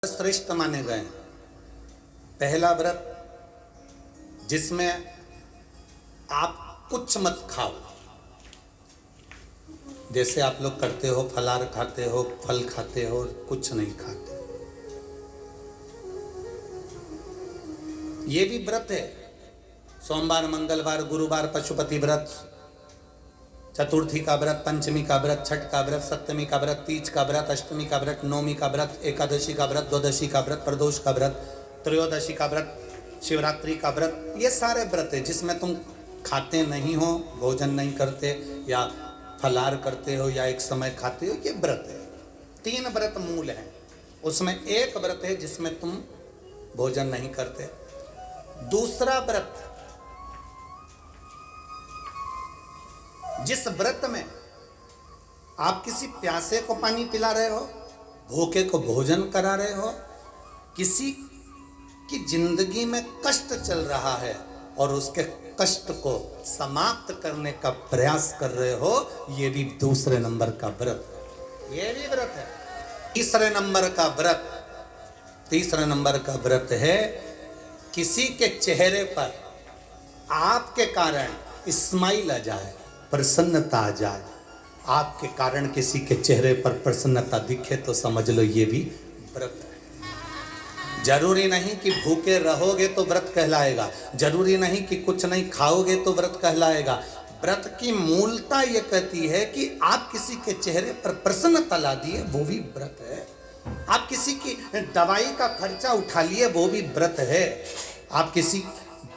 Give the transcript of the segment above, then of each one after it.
श्रेष्ठ माने गए। पहला व्रत जिसमें आप कुछ मत खाओ, जैसे आप लोग करते हो, फलाहार खाते हो, फल खाते हो, कुछ नहीं खाते। ये भी व्रत है। सोमवार, मंगलवार, गुरुवार पशुपति व्रत, चतुर्थी का व्रत, पंचमी का व्रत, छठ का व्रत, सप्तमी का व्रत, तीज का व्रत, अष्टमी का व्रत, नवमी का व्रत, एकादशी का व्रत, द्वादशी का व्रत, प्रदोष का व्रत, त्रयोदशी का व्रत, शिवरात्रि का व्रत। ये सारे व्रत है जिसमें तुम खाते नहीं हो, भोजन नहीं करते, या फलाहार करते हो, या एक समय खाते हो। ये व्रत है। 3 व्रत मूल हैं। उसमें एक व्रत है जिसमें तुम भोजन नहीं करते। दूसरा व्रत, जिस व्रत में आप किसी प्यासे को पानी पिला रहे हो, भूखे को भोजन करा रहे हो, किसी की जिंदगी में कष्ट चल रहा है और उसके कष्ट को समाप्त करने का प्रयास कर रहे हो, ये भी दूसरे नंबर का व्रत है। ये भी व्रत है। तीसरे नंबर का व्रत है किसी के चेहरे पर आपके कारण स्माइल आ जाए, प्रसन्नता आ जाए। आपके कारण किसी के चेहरे पर प्रसन्नता दिखे तो समझ लो ये भी व्रत है। जरूरी नहीं कि भूखे रहोगे तो व्रत कहलाएगा, जरूरी नहीं कि कुछ नहीं खाओगे तो व्रत कहलाएगा। व्रत की मूलता ये कहती है कि आप किसी के चेहरे पर प्रसन्नता ला दिए, वो भी व्रत है। आप किसी की दवाई का खर्चा उठा लिए, वो भी व्रत है। आप किसी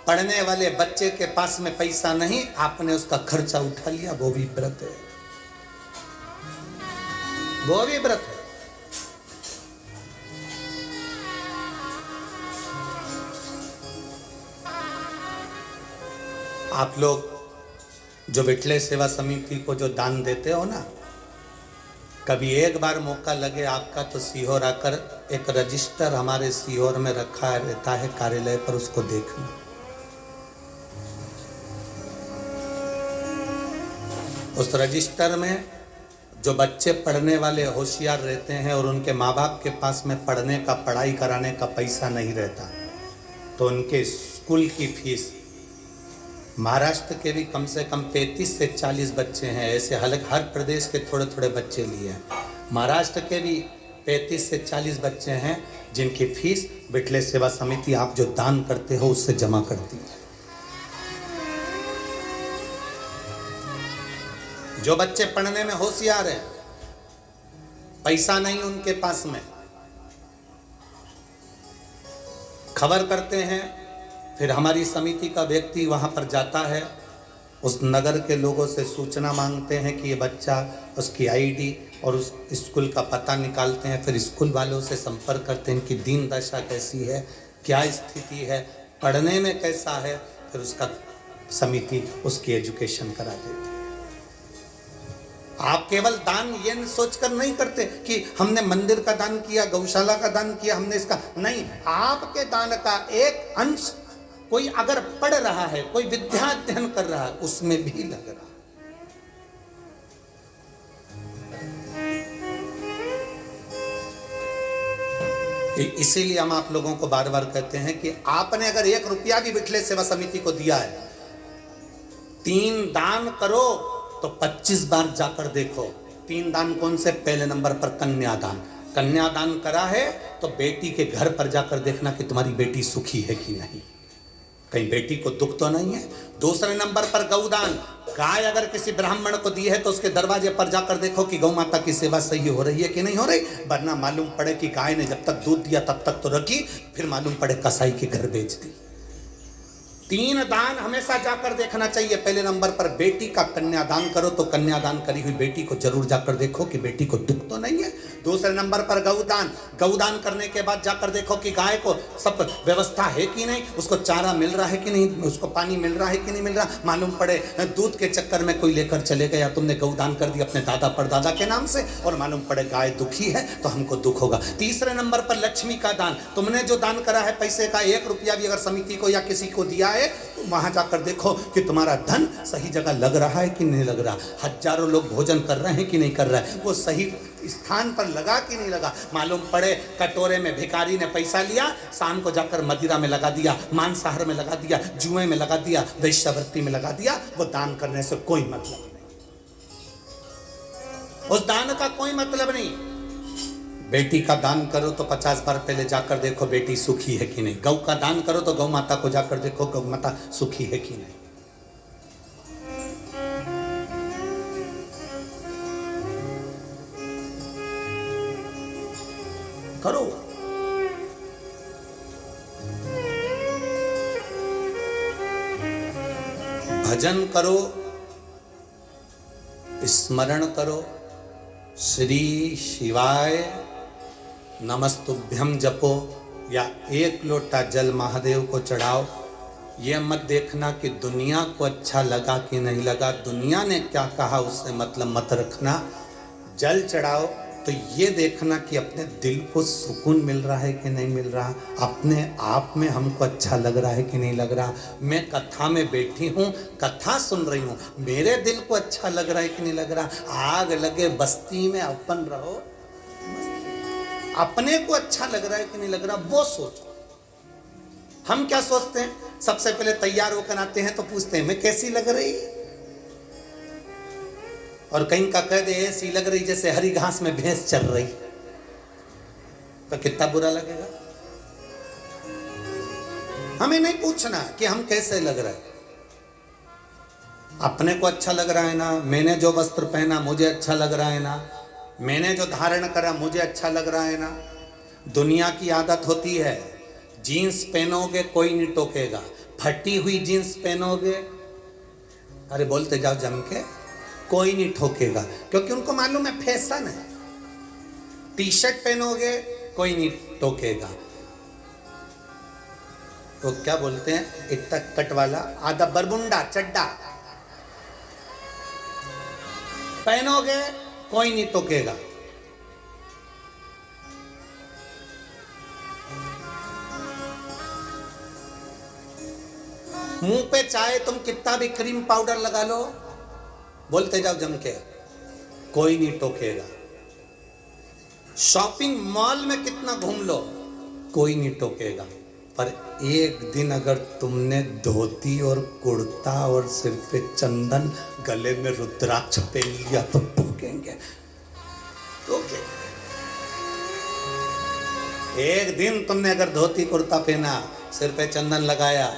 पढ़ने वाले बच्चे के पास में पैसा नहीं, आपने उसका खर्चा उठा लिया, वो भी व्रत है। वो भी व्रत है। आप लोग जो विठले सेवा समिति को जो दान देते हो ना, कभी एक बार मौका लगे आपका तो सीहोर आकर, एक रजिस्टर हमारे सीहोर में रखा रहता है कार्यालय पर, उसको देखना। उस रजिस्टर में जो बच्चे पढ़ने वाले होशियार रहते हैं और उनके माँ बाप के पास में पढ़ने का, पढ़ाई कराने का पैसा नहीं रहता, तो उनके स्कूल की फीस, महाराष्ट्र के भी कम से कम 35 से 40 बच्चे हैं, ऐसे हर प्रदेश के थोड़े थोड़े बच्चे लिए हैं। महाराष्ट्र के भी 35 से 40 बच्चे हैं जिनकी फीस विठले सेवा समिति आप जो दान करते हो उससे जमा करती है। जो बच्चे पढ़ने में होशियार हैं, पैसा नहीं उनके पास में, खबर करते हैं, फिर हमारी समिति का व्यक्ति वहां पर जाता है, उस नगर के लोगों से सूचना मांगते हैं कि ये बच्चा, उसकी आईडी और उस स्कूल का पता निकालते हैं, फिर स्कूल वालों से संपर्क करते हैं कि दीन दशा कैसी है, क्या स्थिति है, पढ़ने में कैसा है, फिर उसका समिति उसकी एजुकेशन करा देती है। आप केवल दान ये सोचकर नहीं करते कि हमने मंदिर का दान किया, गौशाला का दान किया, हमने इसका नहीं, आपके दान का एक अंश कोई अगर पढ़ रहा है, कोई विद्या अध्ययन कर रहा है, उसमें भी लग रहा है। इसीलिए हम आप लोगों को बार बार कहते हैं कि आपने अगर 1 रुपया भी विठले सेवा समिति को दिया है, 3 दान करो तो 25 बार जाकर देखो। 3 दान कौन से? पहले नंबर पर कन्यादान। कन्यादान करा है तो बेटी के घर पर जाकर देखना कि तुम्हारी बेटी सुखी है कि नहीं, कहीं बेटी को दुख तो नहीं है। दूसरे नंबर पर गौदान। गाय अगर किसी ब्राह्मण को दी है तो उसके दरवाजे पर जाकर देखो कि गौ माता की सेवा सही हो रही है कि नहीं हो रही, वरना मालूम पड़े कि गाय ने जब तक दूध दिया तब तक तो रखी, फिर मालूम पड़े कसाई के घर बेच दी। 3 दान हमेशा जाकर देखना चाहिए। पहले नंबर पर बेटी का कन्यादान करो तो कन्यादान करी हुई बेटी को जरूर जाकर देखो कि बेटी को दुख तो नहीं है। दूसरे नंबर पर गौदान। गौदान करने के बाद जाकर देखो कि गाय को सब व्यवस्था है कि नहीं, उसको चारा मिल रहा है कि नहीं, उसको पानी मिल रहा है कि नहीं मिल रहा। मालूम पड़े दूध के चक्कर में कोई लेकर चले गया, तुमने गौदान कर दिया अपने दादा परदादा के नाम से, और मालूम पड़े गाय दुखी है तो हमको दुख होगा। तीसरे नंबर पर लक्ष्मी का दान। तुमने जो दान करा है पैसे का, 1 रुपया भी अगर समिति को या किसी को दिया है तो वहां जाकर देखो कि तुम्हारा धन सही जगह लग रहा है कि नहीं लग रहा, हजारों लोग भोजन कर रहे हैं कि नहीं कर रहे हैं, वो सही स्थान पर लगा कि नहीं लगा। मालूम पड़े कटोरे में भिखारी ने पैसा लिया, शाम को जाकर मदिरा में लगा दिया, मांसाहार में लगा दिया, जुए में लगा दिया, वेश्यावृत्ति में लगा दिया, वो दान करने से कोई मतलब नहीं, उस दान का कोई मतलब नहीं। बेटी का दान करो तो 50 बार पहले जाकर देखो बेटी सुखी है कि नहीं, गौ का दान करो तो गौ माता को जाकर देखो गौ माता सुखी है कि नहीं। करो। भजन करो, स्मरण करो, श्री शिवाय नमस्तुभ्यम जपो, या एक लोटा जल महादेव को चढ़ाओ। ये मत देखना कि दुनिया को अच्छा लगा कि नहीं लगा, दुनिया ने क्या कहा उससे मतलब मत रखना। जल चढ़ाओ तो ये देखना कि अपने दिल को सुकून मिल रहा है कि नहीं मिल रहा, अपने आप में हमको अच्छा लग रहा है कि नहीं लग रहा। मैं कथा में बैठी हूँ, कथा सुन रही हूँ, मेरे दिल को अच्छा लग रहा है कि नहीं लग रहा। आग लगे बस्ती में अपन रहो, अपने को अच्छा लग रहा है कि नहीं लग रहा वो सोचो। हम क्या सोचते हैं, सबसे पहले तैयार होकर आते हैं तो पूछते हैं मैं कैसी लग रही, और कहीं का कह दे ऐसी लग रही जैसे हरी घास में भैंस चल रही, तो कितना बुरा लगेगा। हमें नहीं पूछना कि हम कैसे लग रहे हैं, अपने को अच्छा लग रहा है ना, मैंने जो वस्त्र पहना मुझे अच्छा लग रहा है ना, मैंने जो धारण करा मुझे अच्छा लग रहा है ना। दुनिया की आदत होती है, जीन्स पहनोगे कोई नहीं टोकेगा, फटी हुई जीन्स पहनोगे, अरे बोलते जाओ जम के, कोई नहीं ठोकेगा, क्योंकि उनको मालूम है फैशन है। टी शर्ट पहनोगे कोई नहीं टोकेगा, तो क्या बोलते हैं इतना कट वाला आधा बरमुंडा चड्डा पहनोगे कोई नहीं टोकेगा। मुंह पे चाहे तुम कितना भी क्रीम पाउडर लगा लो, बोलते जाओ जम के, कोई नहीं टोकेगा। शॉपिंग मॉल में कितना घूम लो, कोई नहीं टोकेगा। पर एक दिन अगर तुमने धोती और कुर्ता और सिर पे चंदन, गले में रुद्राक्ष पहन लिया तो टोकेंगे, टोकेंगे। एक दिन तुमने अगर धोती कुर्ता पहना, सिर पे चंदन लगाया,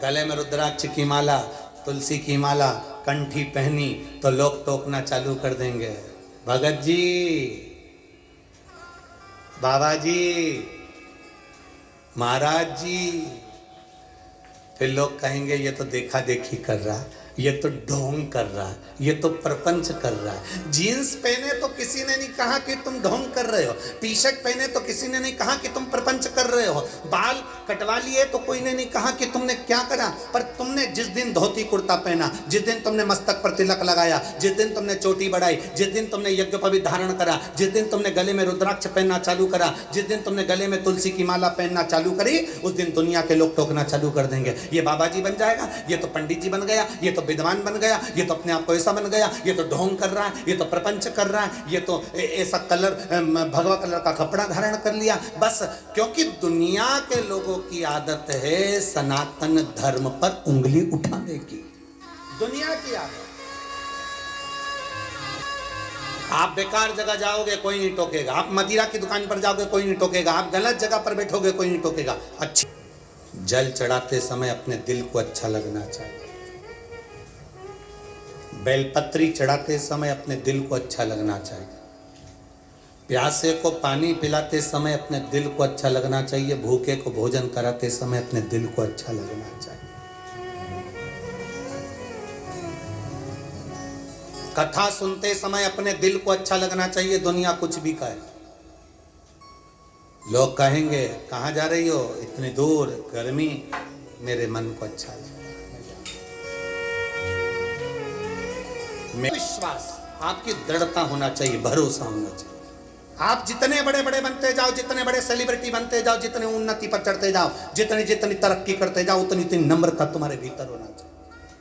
गले में रुद्राक्ष की माला, तुलसी की माला, कंठी पहनी, तो लोग टोकना चालू कर देंगे, भगत जी, बाबा जी, महाराज जी। फिर लोग कहेंगे ये तो देखा देखी कर रहा, ये तो ढोंग कर रहा, ये तो प्रपंच कर रहा है। जीन्स पहने तो किसी ने नहीं कहा कि तुम ढोंग कर रहे हो, टी शर्ट पहने तो किसी ने नहीं कहा कि तुम प्रपंच कर रहे हो, बाल कटवा लिए तो कोई ने नहीं कहा कि तुमने क्या करा। पर तुमने जिस दिन धोती कुर्ता पहना, जिस दिन तुमने मस्तक पर तिलक लगाया, जिस दिन तुमने चोटी बढ़ाई, जिस दिन तुमने यज्ञोपवीत धारण करा, जिस दिन तुमने गले में रुद्राक्ष पहनना चालू करा, जिस दिन तुमने गले में तुलसी की माला पहनना चालू करी, उस दिन दुनिया के लोग टोकना चालू कर देंगे, ये बाबा जी बन जाएगा, ये तो पंडित जी बन गया, ये तो विद्वान बन गया, ये तो अपने आप को ऐसा बन गया, ये तो ढोंग कर रहा है, ये तो प्रपंच कर रहा है, ये तो ऐसा कलर भगवा कलर का कपड़ा धारण कर लिया। बस क्योंकि दुनिया के लोगों की आदत है सनातन धर्म पर उंगली उठाने की, दुनिया की आदत। आप बेकार जगह जाओगे कोई नहीं टोकेगा, आप मदिरा की दुकान पर जाओगे कोई नहीं टोकेगा, आप गलत जगह पर बैठोगे कोई नहीं टोकेगा। अच्छी जल चढ़ाते समय अपने दिल को अच्छा लगना चाहिए, बेलपत्री चढ़ाते समय अपने दिल को अच्छा लगना चाहिए, प्यासे को पानी पिलाते समय अपने दिल को अच्छा लगना चाहिए, भूखे को भोजन कराते समय अपने दिल को अच्छा लगना चाहिए। कथा सुनते समय अपने दिल को अच्छा लगना चाहिए, दुनिया कुछ भी कहे। लोग कहेंगे कहाँ जा रही हो, इतनी दूर, गर्मी, मेरे मन को अच्छा लगे। विश्वास, आपकी दृढ़ता होना चाहिए, भरोसा होना चाहिए। आप जितने बड़े बड़े बनते जाओ, जितने बड़े सेलिब्रिटी बनते जाओ, जितने उन्नति पर चढ़ते जाओ, जितनी जितनी तरक्की करते जाओ, उतनी उतनी नम्रता तुम्हारे भीतर होना चाहिए।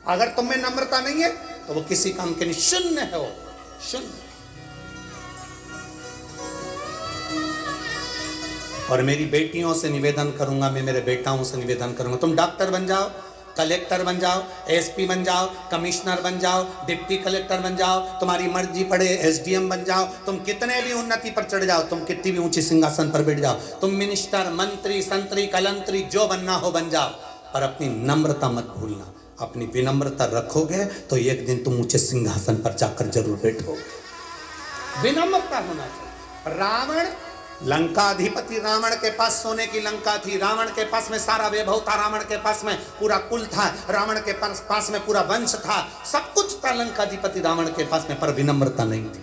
अगर तुम में नम्रता नहीं है तो वो किसी काम के नहीं, शून्य है वो, शून्य। और मेरी बेटियों से निवेदन करूंगा, मैं मेरे बेटाओं से निवेदन करूंगा, तुम डॉक्टर बन जाओ, कलेक्टर बन जाओ, एसपी बन जाओ, कमिश्नर बन जाओ, डिप्टी कलेक्टर बन जाओ, तुम्हारी मर्जी पड़े एसडीएम बन जाओ, तुम कितने भी उन्नति पर चढ़ जाओ, तुम कितनी भी ऊंची सिंहासन पर बैठ जाओ, तुम मिनिस्टर, मंत्री, संतरी, कलंतरी जो बनना हो बन जाओ, पर अपनी नम्रता मत भूलना। अपनी विनम्रता रखोगे तो एक दिन तुम ऊंचे सिंहासन पर जाकर जरूर बैठोगे। विनम्रता होना चाहिए। रावण, लंकाधिपति रावण के पास सोने की लंका थी, रावण के पास में सारा वैभव था, रावण के पास में पूरा कुल था, रावण के पास में पूरा वंश था, सब कुछ था लंकाधिपति रावण के पास में, पर विनम्रता नहीं थी,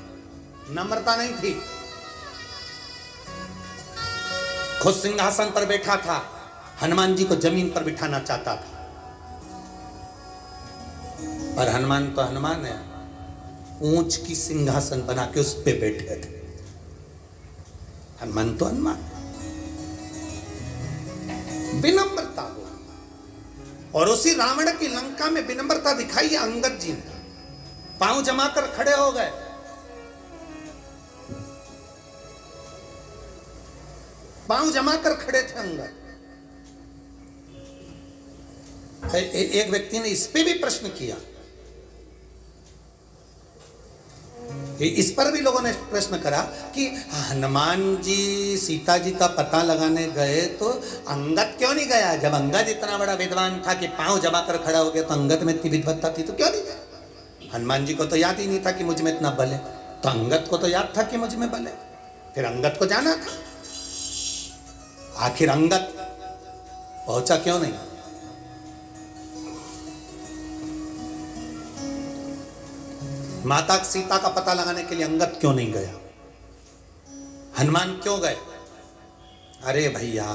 नम्रता नहीं थी। खुद सिंहासन पर बैठा था, हनुमान जी को जमीन पर बिठाना चाहता था, पर हनुमान तो हनुमान है, ऊंच की सिंहासन बना के उस पे बैठे थे। हनुमान तो हनुमान, विनम्रता हो। और उसी रावण की लंका में विनम्रता दिखाई है अंगद जी ने, पांव जमाकर खड़े हो गए। पांव जमाकर खड़े थे अंगद। एक व्यक्ति ने इस पे भी प्रश्न किया, इस पर भी लोगों ने प्रश्न करा कि हनुमान जी सीता जी का पता लगाने गए तो अंगद क्यों नहीं गया? जब अंगद इतना बड़ा विद्वान था कि पांव जमा कर खड़ा हो गया, तो अंगद में इतनी विद्वत्ता थी तो क्यों नहीं गया? हनुमान जी को तो याद ही नहीं था कि मुझ में इतना बल है, तो अंगद को तो याद था कि मुझ में बल है, फिर अंगद को जाना था। आखिर अंगद पहुंचा क्यों नहीं? माता सीता का पता लगाने के लिए अंगद क्यों नहीं गया? हनुमान क्यों गए? अरे भैया,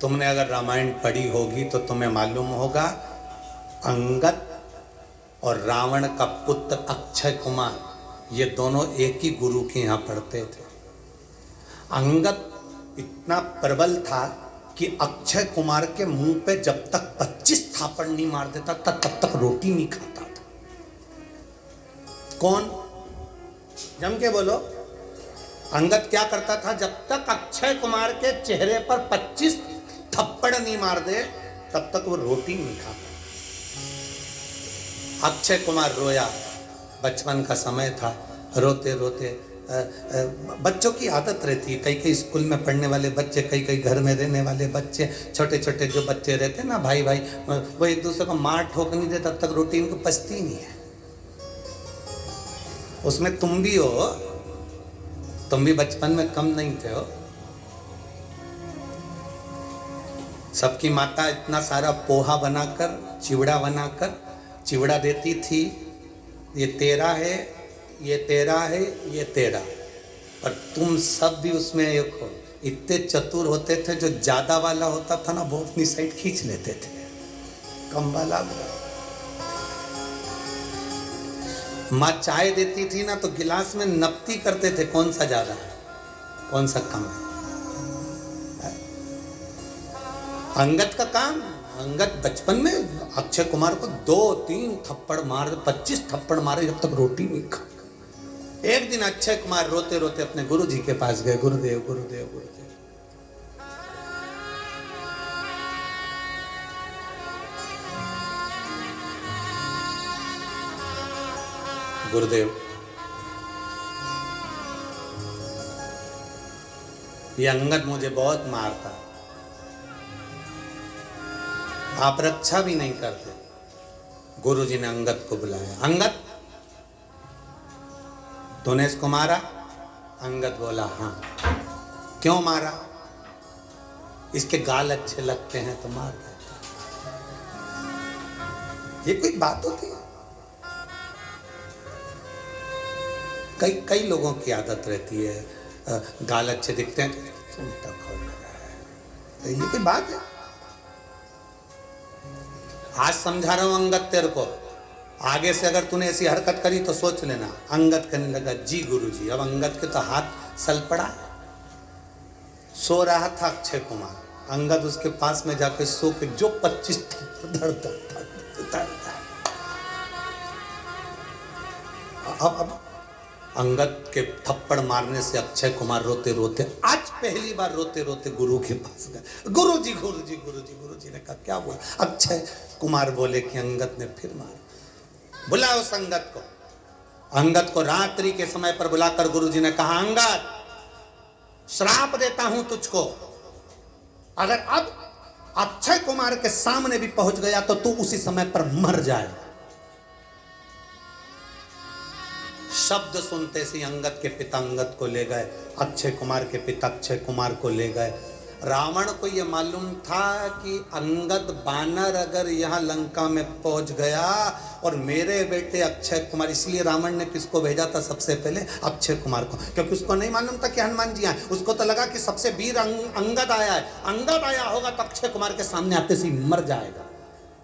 तुमने अगर रामायण पढ़ी होगी तो तुम्हें मालूम होगा, अंगद और रावण का पुत्र अक्षय कुमार, ये दोनों एक ही गुरु के यहाँ पढ़ते थे। अंगद इतना प्रबल था कि अक्षय कुमार के मुंह पे जब तक 25 थापड़ नहीं मार देता तब तक रोटी नहीं खाता था। कौन? जम के बोलो। अंगद क्या करता था? जब तक अक्षय कुमार के चेहरे पर 25 थप्पड़ नहीं मार दे तब तक वो रोटी नहीं खाता। अक्षय कुमार रोया, बचपन का समय था, रोते रोते, बच्चों की आदत रहती है, कई कई स्कूल में पढ़ने वाले बच्चे, कई कई घर में रहने वाले बच्चे, छोटे छोटे जो बच्चे रहते हैं ना, भाई भाई, वो एक दूसरे को मार ठोक नहीं दे तब तक रोटी इनको पचती नहीं है। उसमें तुम भी हो, तुम भी बचपन में कम नहीं थे हो। सबकी माता इतना सारा पोहा बनाकर, चिवड़ा बनाकर, चिवड़ा देती थी, ये तेरा है, ये तेरा है, ये तेरा, पर तुम सब भी उसमें एक हो। इतने चतुर होते थे, जो ज्यादा वाला होता था ना वो अपनी साइड खींच लेते थे, कम वाला। माँ चाय देती थी ना तो गिलास में नपती करते थे, कौन सा ज्यादा है, कौन सा कम है। अंगद का काम, अंगद बचपन में अक्षय कुमार को 2-3 थप्पड़ मार, 25 थप्पड़ मारे जब तक रोटी नहीं खा। एक दिन अक्षय कुमार रोते रोते अपने गुरु जी के पास गए, गुरुदेव गुरुदेव गुरुदेव, गुरुदेव ये अंगद मुझे बहुत मारता, आप रक्षा भी नहीं करते। गुरु जी ने अंगद को बुलाया, अंगद तूने इसको मारा? अंगद बोला हाँ। क्यों मारा? इसके गाल अच्छे लगते हैं तो मार देता। ये कोई बात होती है? कई लोगों की आदत रहती है, गाल अच्छे दिखते हैं तो ये कोई बात है? आज समझा रहा हूं अंगद तेरे को, आगे से अगर तूने ऐसी हरकत करी तो सोच लेना। अंगद कहने लगा जी गुरुजी। अब अंगद के तो हाथ सल पड़ा, सो रहा था अक्षय कुमार, अंगद उसके पास में जाके सो के जो 25 धड़ता था। अब अंगद के थप्पड़ मारने से अक्षय कुमार रोते रोते, आज पहली बार रोते रोते गुरु के पास गए। गुरुजी गुरुजी गुरुजी गुरुजी ने कहा क्या हुआ? अक्षय कुमार बोले कि अंगद ने फिर मारा। बुलाओ उस अंगद को। अंगद को रात्रि के समय पर बुलाकर गुरुजी ने कहा, अंगद श्राप देता हूं तुझको, अगर अब अक्षय कुमार के सामने भी पहुंच गया तो तू उसी समय पर मर जाए। शब्द सुनते से अंगद के पिता अंगद को ले गए, अक्षय कुमार के पिता अक्षय कुमार को ले गए। रावण को यह मालूम था कि अंगद बानर अगर यहां लंका में पहुंच गया और मेरे बेटे अक्षय कुमार, इसलिए रावण ने किसको भेजा था सबसे पहले? अक्षय कुमार को, क्योंकि उसको नहीं मालूम था कि हनुमान जी आए। उसको तो लगा कि सबसे वीर अंगद आया है, अंगद आया होगा तो अक्षय कुमार के सामने आते से मर जाएगा।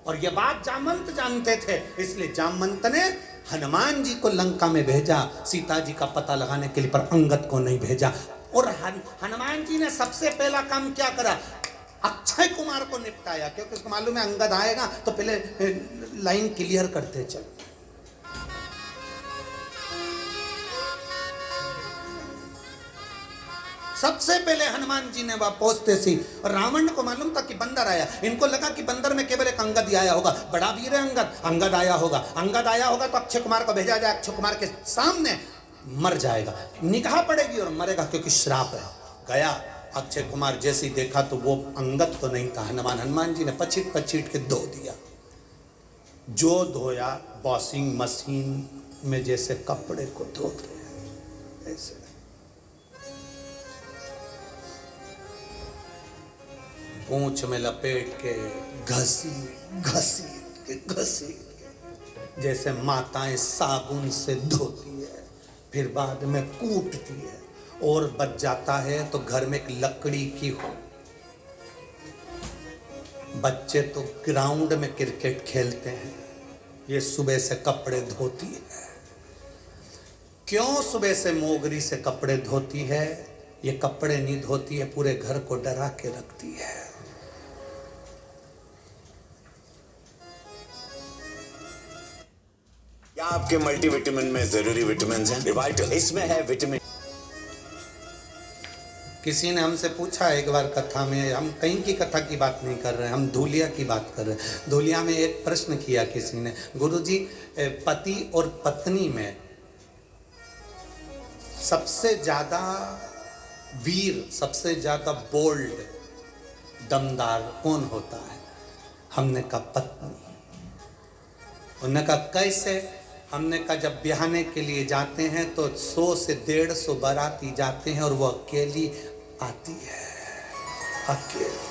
और यह बात जामवंत जानते थे, इसलिए जामवंत ने हनुमान जी को लंका में भेजा सीता जी का पता लगाने के लिए, पर अंगद को नहीं भेजा। और हनुमान जी ने सबसे पहला काम क्या करा? अक्षय कुमार को निपटाया, क्योंकि उसको मालूम है अंगद आएगा तो पहले लाइन क्लियर करते चल। सबसे पहले हनुमान जी ने वहां पहुंचते सी, रावण को मालूम था कि बंदर आया। इनको लगा कि बंदर में केवल एक अंगद ही आया होगा, बड़ा वीर है अंगद, अंगद आया होगा, अंगद आया होगा तो अक्षय कुमार को भेजा जाए, अक्षय कुमार के सामने मर जाएगा, निगाह पड़ेगी और मरेगा, क्योंकि श्राप है। गया अक्षय कुमार, जैसे ही देखा तो वो अंगद तो नहीं था, हनुमान जी ने पछीट पछीट के धो दिया। जो धोया वॉशिंग मशीन में जैसे कपड़े को धोते हैं ऐसे। पूंछ में लपेट के घसी घसी घसी, जैसे माताएं साबुन से धोती है, फिर बाद में कूटती है, और बच जाता है तो घर में एक लकड़ी की हो। बच्चे तो ग्राउंड में क्रिकेट खेलते हैं, ये सुबह से कपड़े धोती है। क्यों सुबह से मोगरी से कपड़े धोती है? ये कपड़े नहीं धोती है, पूरे घर को डरा के रखती है। क्या आपके मल्टीविटामिन में जरूरी विटामिन हैं? रिवाइटल, इसमें है विटामिन। किसी ने हमसे पूछा एक बार कथा में, हम कहीं की कथा की बात नहीं कर रहे हैं, हम धूलिया की बात कर रहे हैं। धूलिया में एक प्रश्न किया किसी ने, गुरुजी पति और पत्नी में सबसे ज्यादा वीर, सबसे ज्यादा बोल्ड, दमदार कौन होता है? हमने कहा पत्नी। उन्होंने कहा कैसे? हमने कहा जब ब्याहने के लिए जाते हैं तो 100 से 150 बाराती जाते हैं और वो अकेली आती है, अकेली।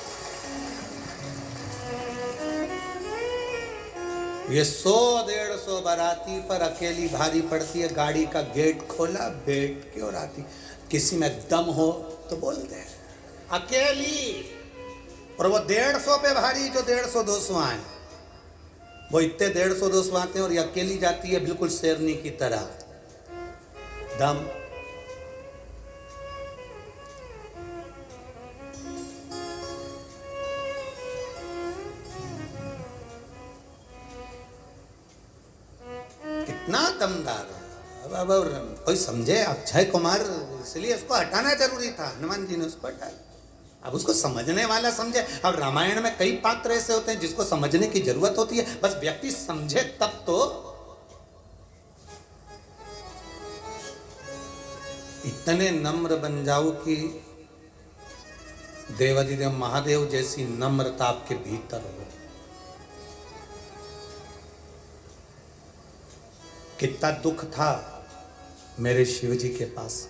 ये 100-150 बाराती पर अकेली भारी पड़ती है। गाड़ी का गेट खोला, बैठ के और आती। किसी में दम हो तो बोल दे, अकेली। और वो 150 पे भारी, जो 150-200 आए, वो इतने 150-200 आते हैं और ये अकेली जाती है बिल्कुल शेरनी की तरह। दम। कितना दमदार है। अब कोई समझे अक्षय कुमार, इसलिए उसको हटाना जरूरी था, हनुमान जी ने उसको हटाया। अब उसको समझने वाला समझे। अब रामायण में कई पात्र ऐसे होते हैं जिसको समझने की जरूरत होती है, बस व्यक्ति समझे तब तो। इतने नम्र बन जाओ कि देवाधिदेव महादेव जैसी नम्रता आपके भीतर हो। कितना दुख था मेरे शिव जी के पास।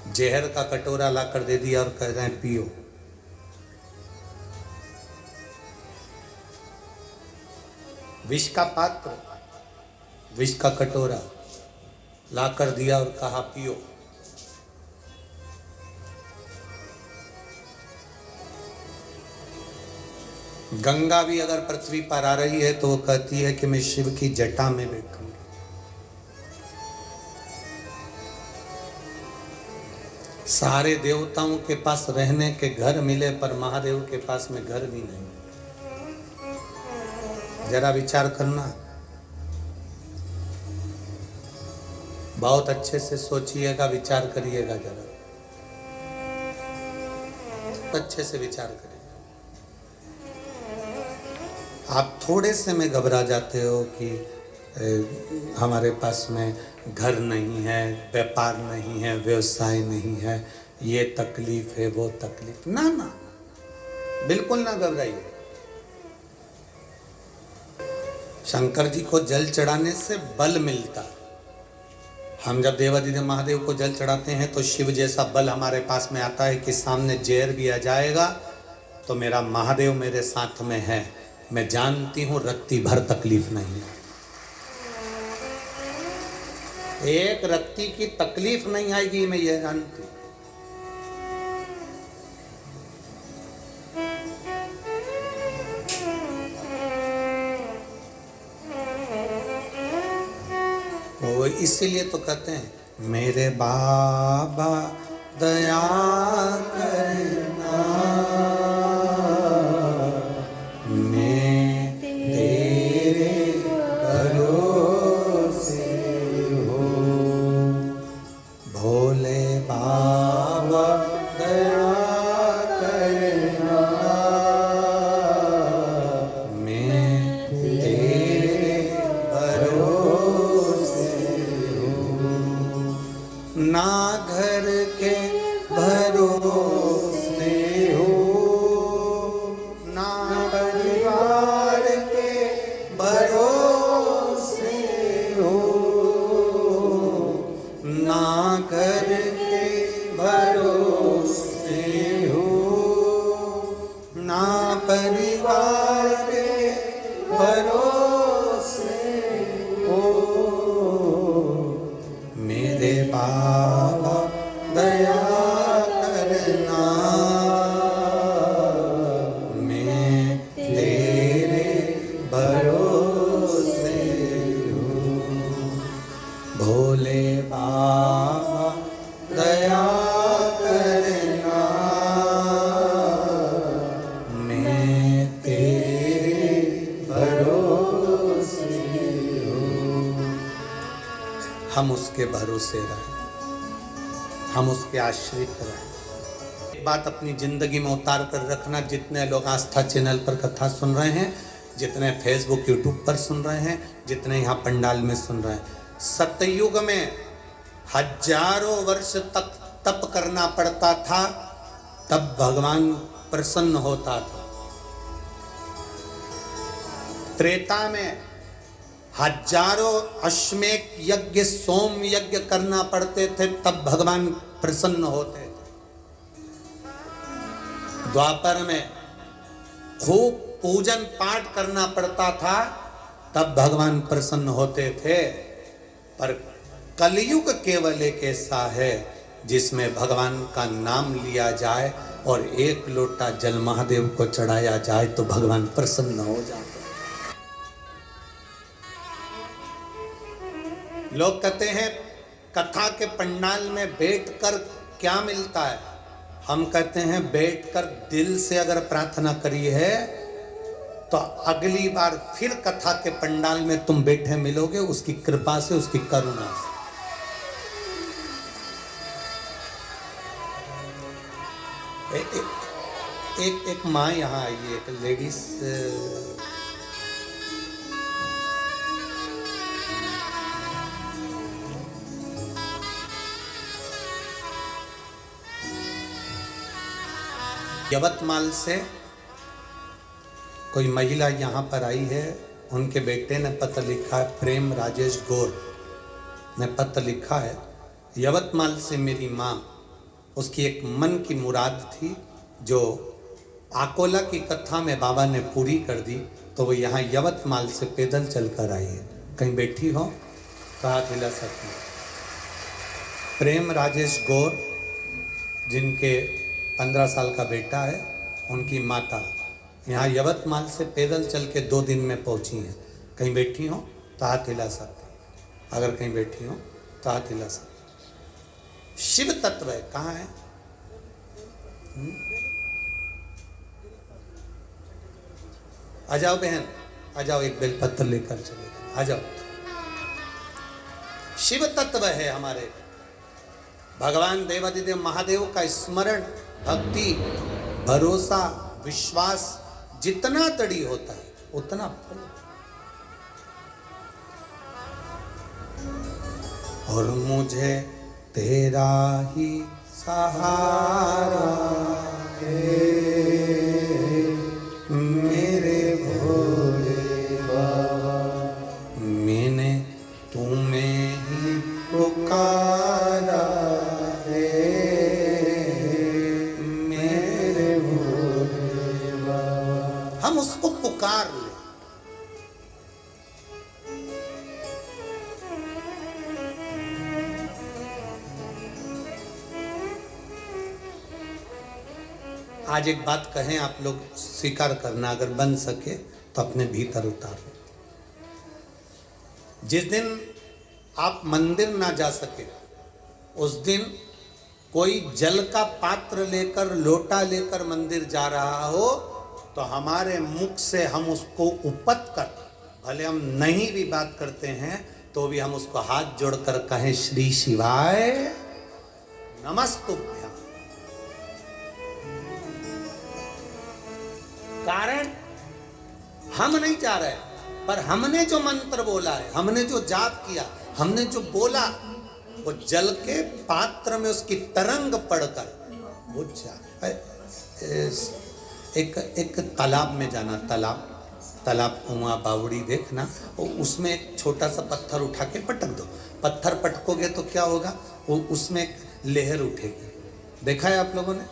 जहर का कटोरा ला कर दे दिया और कह रहे हैं पियो। विष का पात्र, विष का कटोरा ला कर दिया और कहा पियो। गंगा भी अगर पृथ्वी पर आ रही है तो वो कहती है कि मैं शिव की जटा में बैठूंगी। सारे देवताओं के पास रहने के घर मिले पर महादेव के पास में घर भी नहीं। जरा विचार करना, बहुत अच्छे से सोचिएगा, विचार करिएगा, जरा अच्छे से विचार करिए। आप थोड़े से में घबरा जाते हो कि हमारे पास में घर नहीं है, व्यापार नहीं है, व्यवसाय नहीं है, ये तकलीफ है, वो तकलीफ। ना ना, बिल्कुल ना घबराइए। शंकर जी को जल चढ़ाने से बल मिलता है। हम जब देवाधिदेव महादेव को जल चढ़ाते हैं तो शिव जैसा बल हमारे पास में आता है कि सामने जहर भी आ जाएगा तो मेरा महादेव मेरे साथ में है, मैं जानती हूं रत्ती भर तकलीफ नहीं है। एक रत्ती की तकलीफ नहीं आएगी, मैं ये जानती हूं। वो इसीलिए तो कहते हैं मेरे बाबा दया करना, मैं तेरे भरोसे हो। भोले बाबा दया करना, मैं तेरे भरोसे ना घर के भरोसे हो, ना परिवार के भरोसे हो, ना घर के भरोसे हो, ना परिवार के भरोसे हो। मेरे बाबा दया करना, मैं तेरे भरोसे हूँ। भोले बाबा दया करना, मैं तेरे भरोसे हूँ। हम उसके भरोसे रहें, हम उसके आश्रित रहें। एक बात अपनी जिंदगी में उतार कर रखना, जितने लोग आस्था चैनल पर कथा सुन रहे हैं, जितने फेसबुक यूट्यूब पर सुन रहे हैं, जितने यहाँ पंडाल में सुन रहे हैं, सतयुग में हजारों वर्ष तक तप करना पड़ता था, तब भगवान प्रसन्न होता था। त्रेता में हजारों अश्वमेध यज्ञ, सोम यज्ञ करना पड़ते थे, तब भगवान प्रसन्न होते थे। द्वापर में खूब पूजन पाठ करना पड़ता था, तब भगवान प्रसन्न होते थे। पर कलयुग केवल एक ऐसा है जिसमें भगवान का नाम लिया जाए और एक लोटा जल महादेव को चढ़ाया जाए तो भगवान प्रसन्न हो जाते। लोग कहते हैं कथा के पंडाल में बैठकर क्या मिलता है। हम कहते हैं बैठकर दिल से अगर प्रार्थना करी है तो अगली बार फिर कथा के पंडाल में तुम बैठे मिलोगे, उसकी कृपा से, उसकी करुणा से। एक माँ यहाँ आई है, एक लेडीज यवतमाल से कोई महिला यहाँ पर आई है। उनके बेटे ने पत्र लिखा है, प्रेम राजेश गौर ने पत्र लिखा है, यवतमाल से मेरी माँ, उसकी एक मन की मुराद थी जो आकोला की कथा में बाबा ने पूरी कर दी, तो वो यहाँ यवतमाल से पैदल चलकर आई है। कहीं बैठी हो तो हाथ हिला सकती है। प्रेम राजेश गौर, जिनके 15 साल का बेटा है, उनकी माता यहाँ यवतमाल से पैदल चल के 2 दिन में पहुँची हैं। कहीं बैठी हो तो हाथ हिला सकते, अगर कहीं बैठी हो तो हाथ हिला सकते। शिव तत्व है, कहाँ है? आ जाओ बहन, आ जाओ, एक बेलपत्र लेकर चले, आ जाओ। शिव तत्व है हमारे। भगवान देवादिदेव महादेव का स्मरण, भक्ति, भरोसा, विश्वास जितना तड़ी होता है उतना फल। और मुझे तेरा ही सहारा है मेरे भोले बाबा, मैंने तुम्हें ही पुकारा है मेरे भोले बाबा। हम उसको पुकार ले। आज एक बात कहें, आप लोग स्वीकार करना, अगर बन सके तो अपने भीतर उतारो। जिस दिन आप मंदिर ना जा सके उस दिन कोई जल का पात्र लेकर, लोटा लेकर मंदिर जा रहा हो तो हमारे मुख से हम उसको उपत कर, भले हम नहीं भी बात करते हैं तो भी हम उसको हाथ जोड़कर कहें श्री शिवाय नमस्तुभ्यम। कारण हम नहीं चाह रहे, पर हमने जो मंत्र बोला है, हमने जो जाप किया, हमने जो बोला, वो जल के पात्र में उसकी तरंग पड़कर वो जा। एक तालाब में जाना, तालाब कुआं बावड़ी देखना, और उसमें एक छोटा सा पत्थर उठा के पटक दो। पत्थर पटकोगे तो क्या होगा, वो उसमें एक लहर उठेगी। देखा है आप लोगों ने,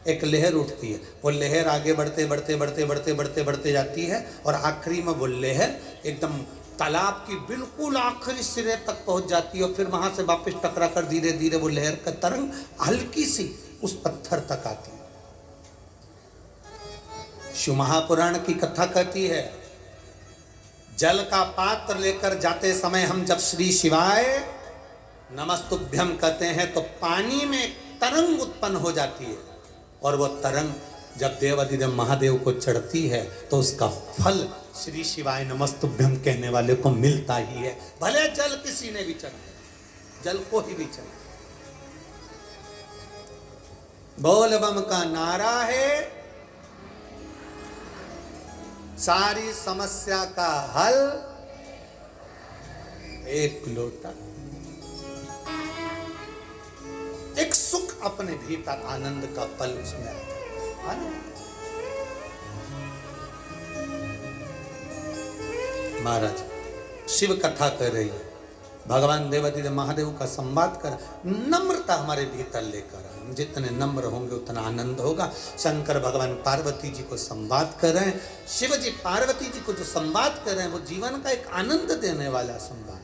एक लहर उठती है, वो लहर आगे बढ़ते बढ़ते बढ़ते बढ़ते बढ़ते बढ़ते जाती है और आखिरी में वो लहर एकदम तालाब की बिल्कुल आखिरी सिरे तक पहुंच जाती है और फिर वहां से वापस टकरा कर धीरे धीरे वो लहर का तरंग हल्की सी उस पत्थर तक आती है। शिव महापुराण की कथा कहती है, जल का पात्र लेकर जाते समय हम जब श्री शिवाय नमस्तुभ्यम कहते हैं तो पानी में एक तरंग उत्पन्न हो जाती है, और वो तरंग जब देवादिदेव महादेव को चढ़ती है तो उसका फल श्री शिवाय नमस्तुभ्यम कहने वाले को मिलता ही है। भले जल किसी ने भी चढ़ा, जल को ही भी चढ़ा। बोल बम का नारा है, सारी समस्या का हल एक लोटा, एक सुख अपने भीतर, आनंद का पल उसमें आता है। महाराज शिव कथा कर रही है, भगवान देवादिदेव महादेव का संवाद कर, नम्रता हमारे भीतर लेकर, हम जितने नम्र होंगे उतना आनंद होगा। शंकर भगवान पार्वती जी को संवाद कर रहे हैं, शिव जी पार्वती जी को जो संवाद कर रहे हैं वो जीवन का एक आनंद देने वाला संवाद।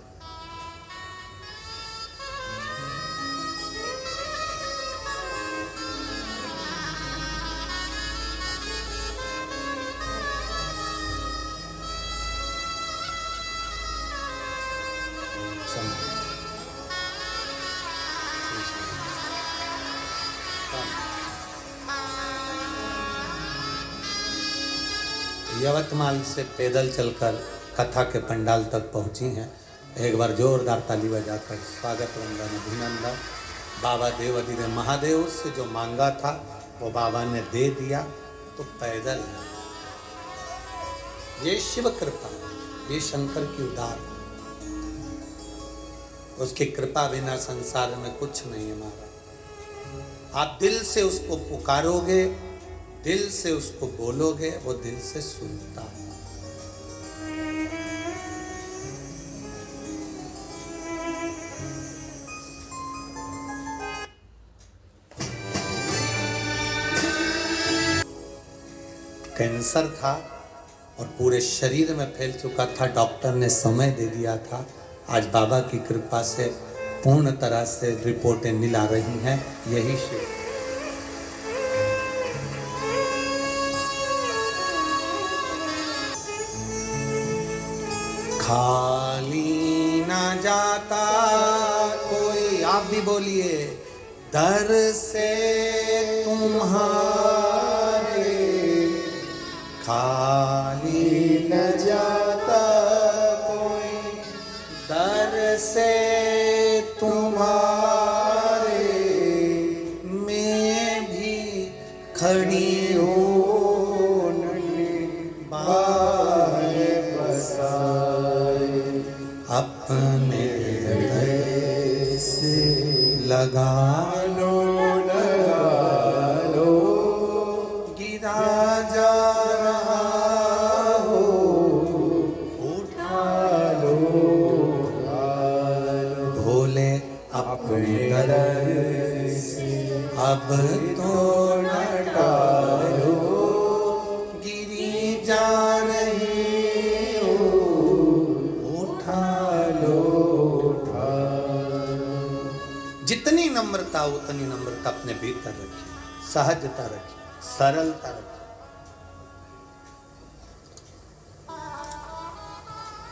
यवतमाल से पैदल चलकर कथा के पंडाल तक पहुंची हैं। एक बार जोरदार ताली बजाकर स्वागत वंदन अभिनंदन। बाबा देवादिदेव महादेव से जो मांगा था वो बाबा ने दे दिया, तो पैदल। ये शिव कृपा, ये शंकर की उदार, उसकी कृपा बिना संसार में कुछ नहीं है महाराज। आप दिल से उसको पुकारोगे, दिल से उसको बोलोगे, वो दिल से सुनता है। कैंसर था और पूरे शरीर में फैल चुका था, डॉक्टर ने समय दे दिया था। आज बाबा की कृपा से पूर्ण तरह से रिपोर्टें मिल आ रही हैं। यही शिव खाली ना जाता कोई, आप भी बोलिए, दर से तुम्हारा खड़ी हो बाए बसाए, अपने हृदय से लगा लो गिरा जा रहा हो, उठा लो भोले अपने दर से अब तो न टालो, गिरी जा रही हो, उठा लो। जितनी नम्रता उतनी नम्रता अपने भीतर रखिए, सहजता रखिए, सरलता रखिए।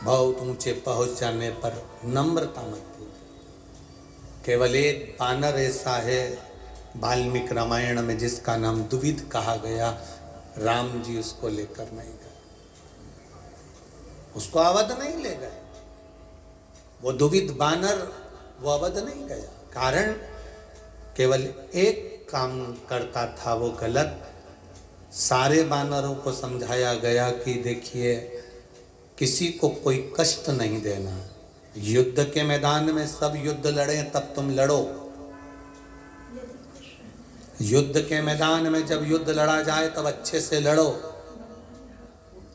बहुत ऊंचे पहुंच जाने पर नम्रता मत भूलिए। केवल एक बानर ऐसा है वाल्मीकि रामायण में जिसका नाम दुविध कहा गया, राम जी उसको लेकर नहीं गए, उसको अवध नहीं ले गए। वो दुविध बानर वो अवध नहीं गया, कारण केवल एक काम करता था वो गलत। सारे बानरों को समझाया गया कि देखिए किसी को कोई कष्ट नहीं देना, युद्ध के मैदान में सब युद्ध लड़े तब तुम लड़ो, युद्ध के मैदान में जब युद्ध लड़ा जाए तब अच्छे से लड़ो,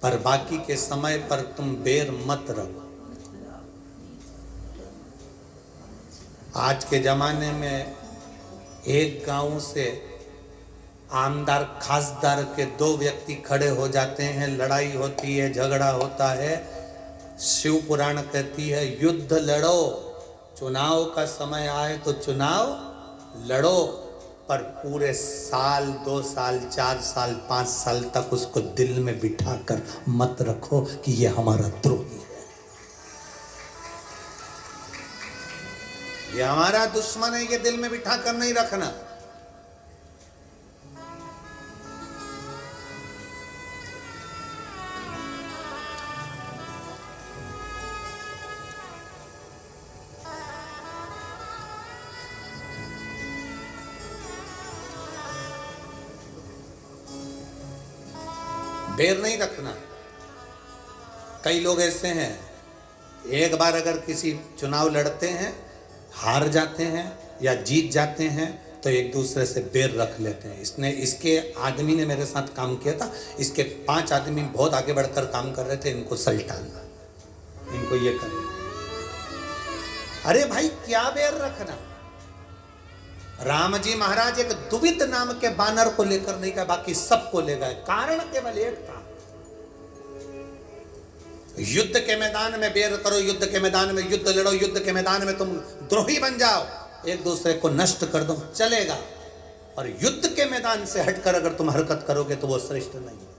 पर बाकी के समय पर तुम बेर मत रहो। आज के जमाने में एक गांव से आमदार खासदार के दो व्यक्ति खड़े हो जाते हैं, लड़ाई होती है, झगड़ा होता है। शिव पुराण कहती है युद्ध लड़ो, चुनाव का समय आए तो चुनाव लड़ो, पर पूरे साल 2 साल 4 साल 5 साल तक उसको दिल में बिठा कर मत रखो कि ये हमारा द्रोही है, ये हमारा दुश्मन है, ये दिल में बिठा कर नहीं रखना। बेर नहीं रखना। कई लोग ऐसे हैं, एक बार अगर किसी चुनाव लड़ते हैं, हार जाते हैं या जीत जाते हैं तो एक दूसरे से बेर रख लेते हैं। इसके आदमी ने मेरे साथ काम किया था, इसके 5 आदमी बहुत आगे बढ़कर काम कर रहे थे, इनको सल्टाना, इनको ये करना। अरे भाई क्या बेर रखना। राम जी महाराज एक दुविध नाम के बानर को लेकर नहीं गए, बाकी सबको ले गए, कारण केवल एक था, युद्ध के मैदान में बेर करो, युद्ध के मैदान में युद्ध लड़ो, युद्ध के मैदान में तुम द्रोही बन जाओ, एक दूसरे को नष्ट कर दो, चलेगा। और युद्ध के मैदान से हटकर अगर तुम हरकत करोगे तो वो श्रेष्ठ नहीं है,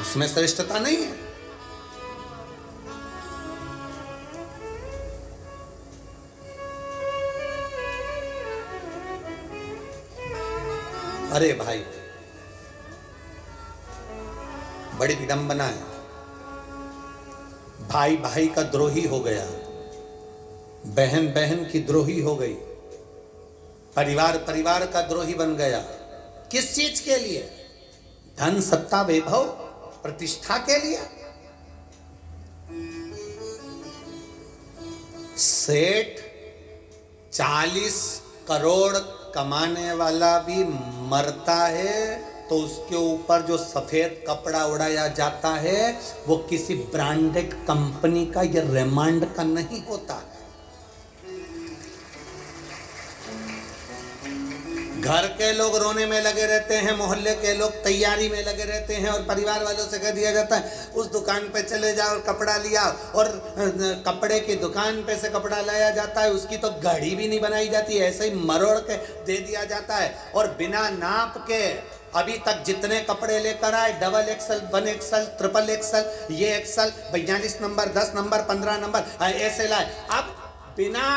उसमें श्रेष्ठता नहीं है। अरे भाई बड़ी विडंबना है, भाई भाई का द्रोही हो गया, बहन बहन की द्रोही हो गई, परिवार परिवार का द्रोही बन गया। किस चीज के लिए? धन सत्ता वैभव प्रतिष्ठा के लिए। सेठ 40 करोड़ कमाने वाला भी मरता है तो उसके ऊपर जो सफेद कपड़ा उड़ाया जाता है वो किसी ब्रांडेड कंपनी का या रेमंड का नहीं होता है। घर के लोग रोने में लगे रहते हैं, मोहल्ले के लोग तैयारी में लगे रहते हैं, और परिवार वालों से कह दिया जाता है उस दुकान पे चले जाओ और कपड़ा लिया, और कपड़े की दुकान पे से कपड़ा लाया जाता है, उसकी तो गाड़ी भी नहीं बनाई जाती, ऐसे ही मरोड़ के दे दिया जाता है। और बिना नाप के अभी तक जितने कपड़े लेकर आए, double XL, 1 XL, triple XL, ये एक्सल, 42 नंबर, 10 नंबर, 15 नंबर ऐसे लाए। अब बिना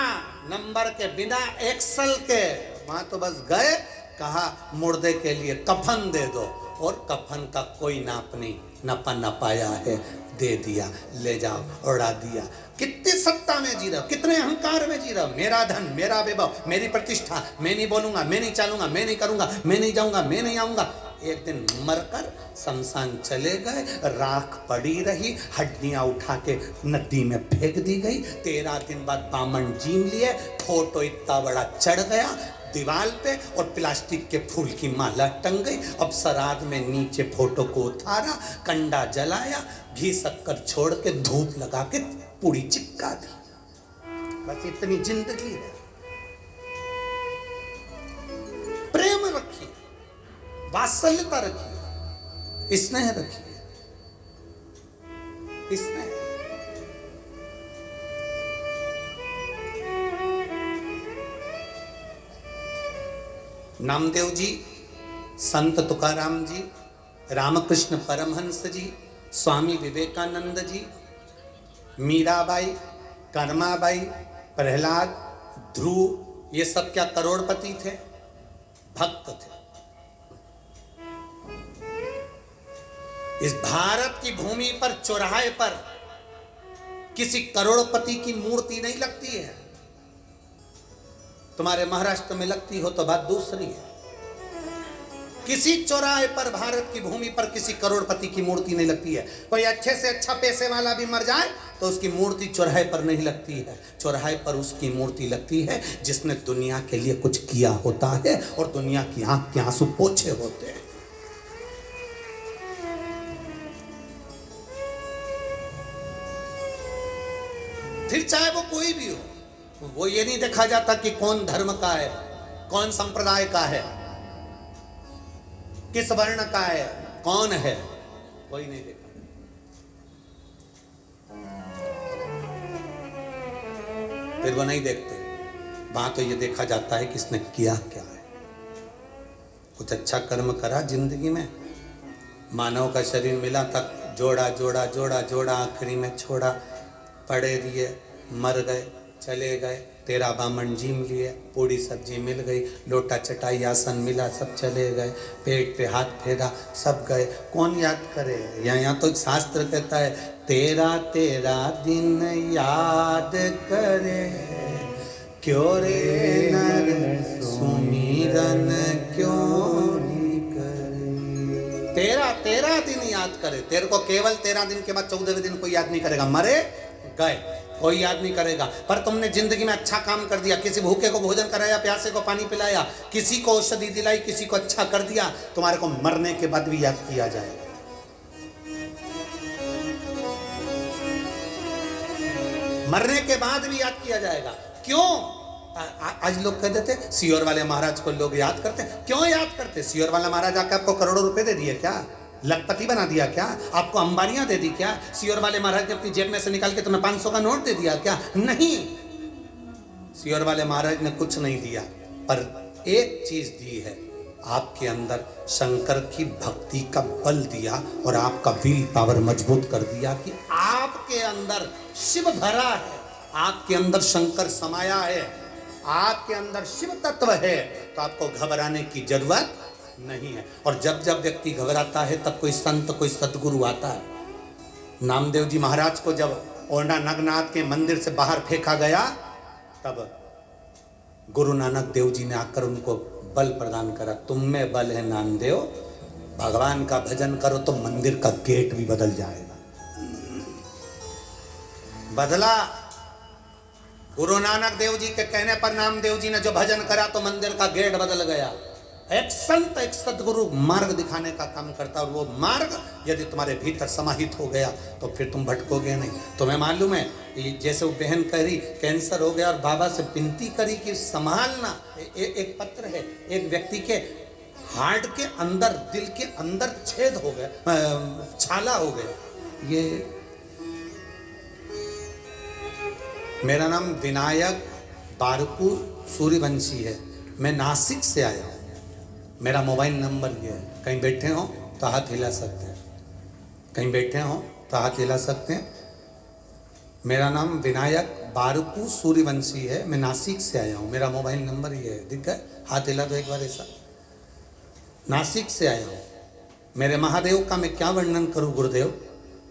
नंबर के, बिना एक्सल के वहां तो बस गए, कहा मुर्दे के लिए कफन दे दो, और कफन का कोई नाप नहीं, नपा नपाया है, दे दिया, ले जाओ, उड़ा दिया। कितनी सत्ता में जी रहे हो, कितने अहंकार में जी रहे हो। मेरा धन, मेरा वैभव, मेरी प्रतिष्ठा, मैं नहीं बोलूंगा, मैं नहीं चलूंगा, मैं नहीं करूंगा, मैं नहीं जाऊंगा, मैं नहीं आऊंगा। एक दिन मरकर शमशान चले गए, राख पड़ी रही, हड्डियां उठा के नदी में फेंक दी गई। 13 दिन बाद बामन जीम लिए, फोटो इतना बड़ा चढ़ गया दीवार पे और प्लास्टिक के फूल की माला टंग गई। अब श्राद्ध में नीचे फोटो को उतारा, कंडा जलाया, घी शक्कर छोड़ के धूप लगा के पूरी चिपका दी। बस इतनी जिंदगी है। प्रेम रखिए, वात्सल्यता रखिए, स्नेह रखिए, स्नेह। नामदेव जी, संत तुकाराम जी, रामकृष्ण परमहंस जी, स्वामी विवेकानंद जी, मीराबाई, कर्माबाई, प्रहलाद, ध्रुव, ये सब क्या करोड़पति थे? भक्त थे। इस भारत की भूमि पर चौराहे पर किसी करोड़पति की मूर्ति नहीं लगती है। तुम्हारे महाराष्ट्र में लगती हो तो बात दूसरी है। किसी चौराहे पर भारत की भूमि पर किसी करोड़पति की मूर्ति नहीं लगती है। कोई अच्छे से अच्छा पैसे वाला भी मर जाए तो उसकी मूर्ति चौराहे पर नहीं लगती है। चौराहे पर उसकी मूर्ति लगती है जिसने दुनिया के लिए कुछ किया होता है और दुनिया की आंख के आंसू पोछे होते हैं। फिर चाहे वो कोई भी हो, वो ये नहीं देखा जाता कि कौन धर्म का है, कौन संप्रदाय का है, किस वर्ण का है, कौन है, कोई नहीं देखा। फिर वो नहीं देखते। वहां तो ये देखा जाता है कि इसने किया क्या है। कुछ अच्छा कर्म करा जिंदगी में, मानव का शरीर मिला तक जोड़ा जोड़ा जोड़ा जोड़ा, आखिरी में छोड़ा, पड़े दिए, मर गए, चले गए, 13 बामन जीम लिए, पूरी सब्जी मिल गई, लोटा चटाई आसन मिला, सब चले गए, पेट पे हाथ फेरा, सब गए। कौन याद करे? यहाँ तो शास्त्र कहता है 13 दिन याद करे, क्यों रे नर सुमिरन क्यों नहीं करे। 13 दिन याद करे। तेरे को केवल 13 दिन के बाद 14वें दिन कोई याद नहीं करेगा। मरे गए, कोई याद नहीं करेगा। पर तुमने जिंदगी में अच्छा काम कर दिया, किसी भूखे को भोजन कराया, प्यासे को पानी पिलाया, किसी को औषधि दिलाई, किसी को अच्छा कर दिया, तुम्हारे को मरने के बाद भी याद किया जाएगा। मरने के बाद भी याद किया जाएगा। क्यों? आज लोग कह देते सियोर वाले महाराज को लोग याद करते। क्यों याद करते? सियोर वाला महाराज आके आपको करोड़ों रुपए दे दिए क्या? लखपति बना दिया क्या? आपको अंबानियां दे दी क्या? सियोर वाले महाराज ने अपनी जेब में से निकाल के तुम्हें 500 का नोट दे दिया क्या? नहीं, सियोर वाले महाराज ने कुछ नहीं दिया, पर एक चीज दी है, आपके अंदर शंकर की भक्ति का बल दिया और आपका विल पावर मजबूत कर दिया कि आपके अंदर शिव भरा है, आपके अंदर शंकर समाया है, आपके अंदर शिव तत्व है, तो आपको घबराने की जरूरत नहीं है। और जब जब व्यक्ति घबराता है तब कोई संत, कोई सदगुरु आता है। नामदेव जी महाराज को जब ओरना नगनाथ के मंदिर से बाहर फेंका गया, तब गुरु नानक देव जी ने आकर उनको बल प्रदान करा। तुम में बल है नामदेव, भगवान का भजन करो तो मंदिर का गेट भी बदल जाएगा। बदला। गुरु नानक देव जी के कहने पर नामदेव जी ने जो भजन करा तो मंदिर का गेट बदल गया। एक संत, एक सदगुरु मार्ग दिखाने का काम करता, और वो मार्ग यदि तुम्हारे भीतर समाहित हो गया तो फिर तुम भटकोगे नहीं। तुम्हें मालूम है, जैसे वो बहन कह रही कैंसर हो गया और बाबा से विनती करी कि संभालना। एक पत्र है, एक व्यक्ति के हार्ट के अंदर, दिल के अंदर छेद हो गया, छाला हो गया। ये मेरा नाम विनायक बारकू सूर्यवंशी है, मैं नासिक से आया हूँ। मेरा मोबाइल नंबर ये है, कहीं बैठे हो तो हाथ हिला सकते हैं, कहीं बैठे हो तो हाथ हिला सकते हैं। मेरा नाम विनायक बारकू सूर्यवंशी है, मैं नासिक से आया हूँ। मेरा मोबाइल नंबर ये है, दिख गए? हाथ हिला दो एक बार ऐसा। नासिक से आया हूँ। मेरे महादेव का मैं क्या वर्णन करूँ गुरुदेव?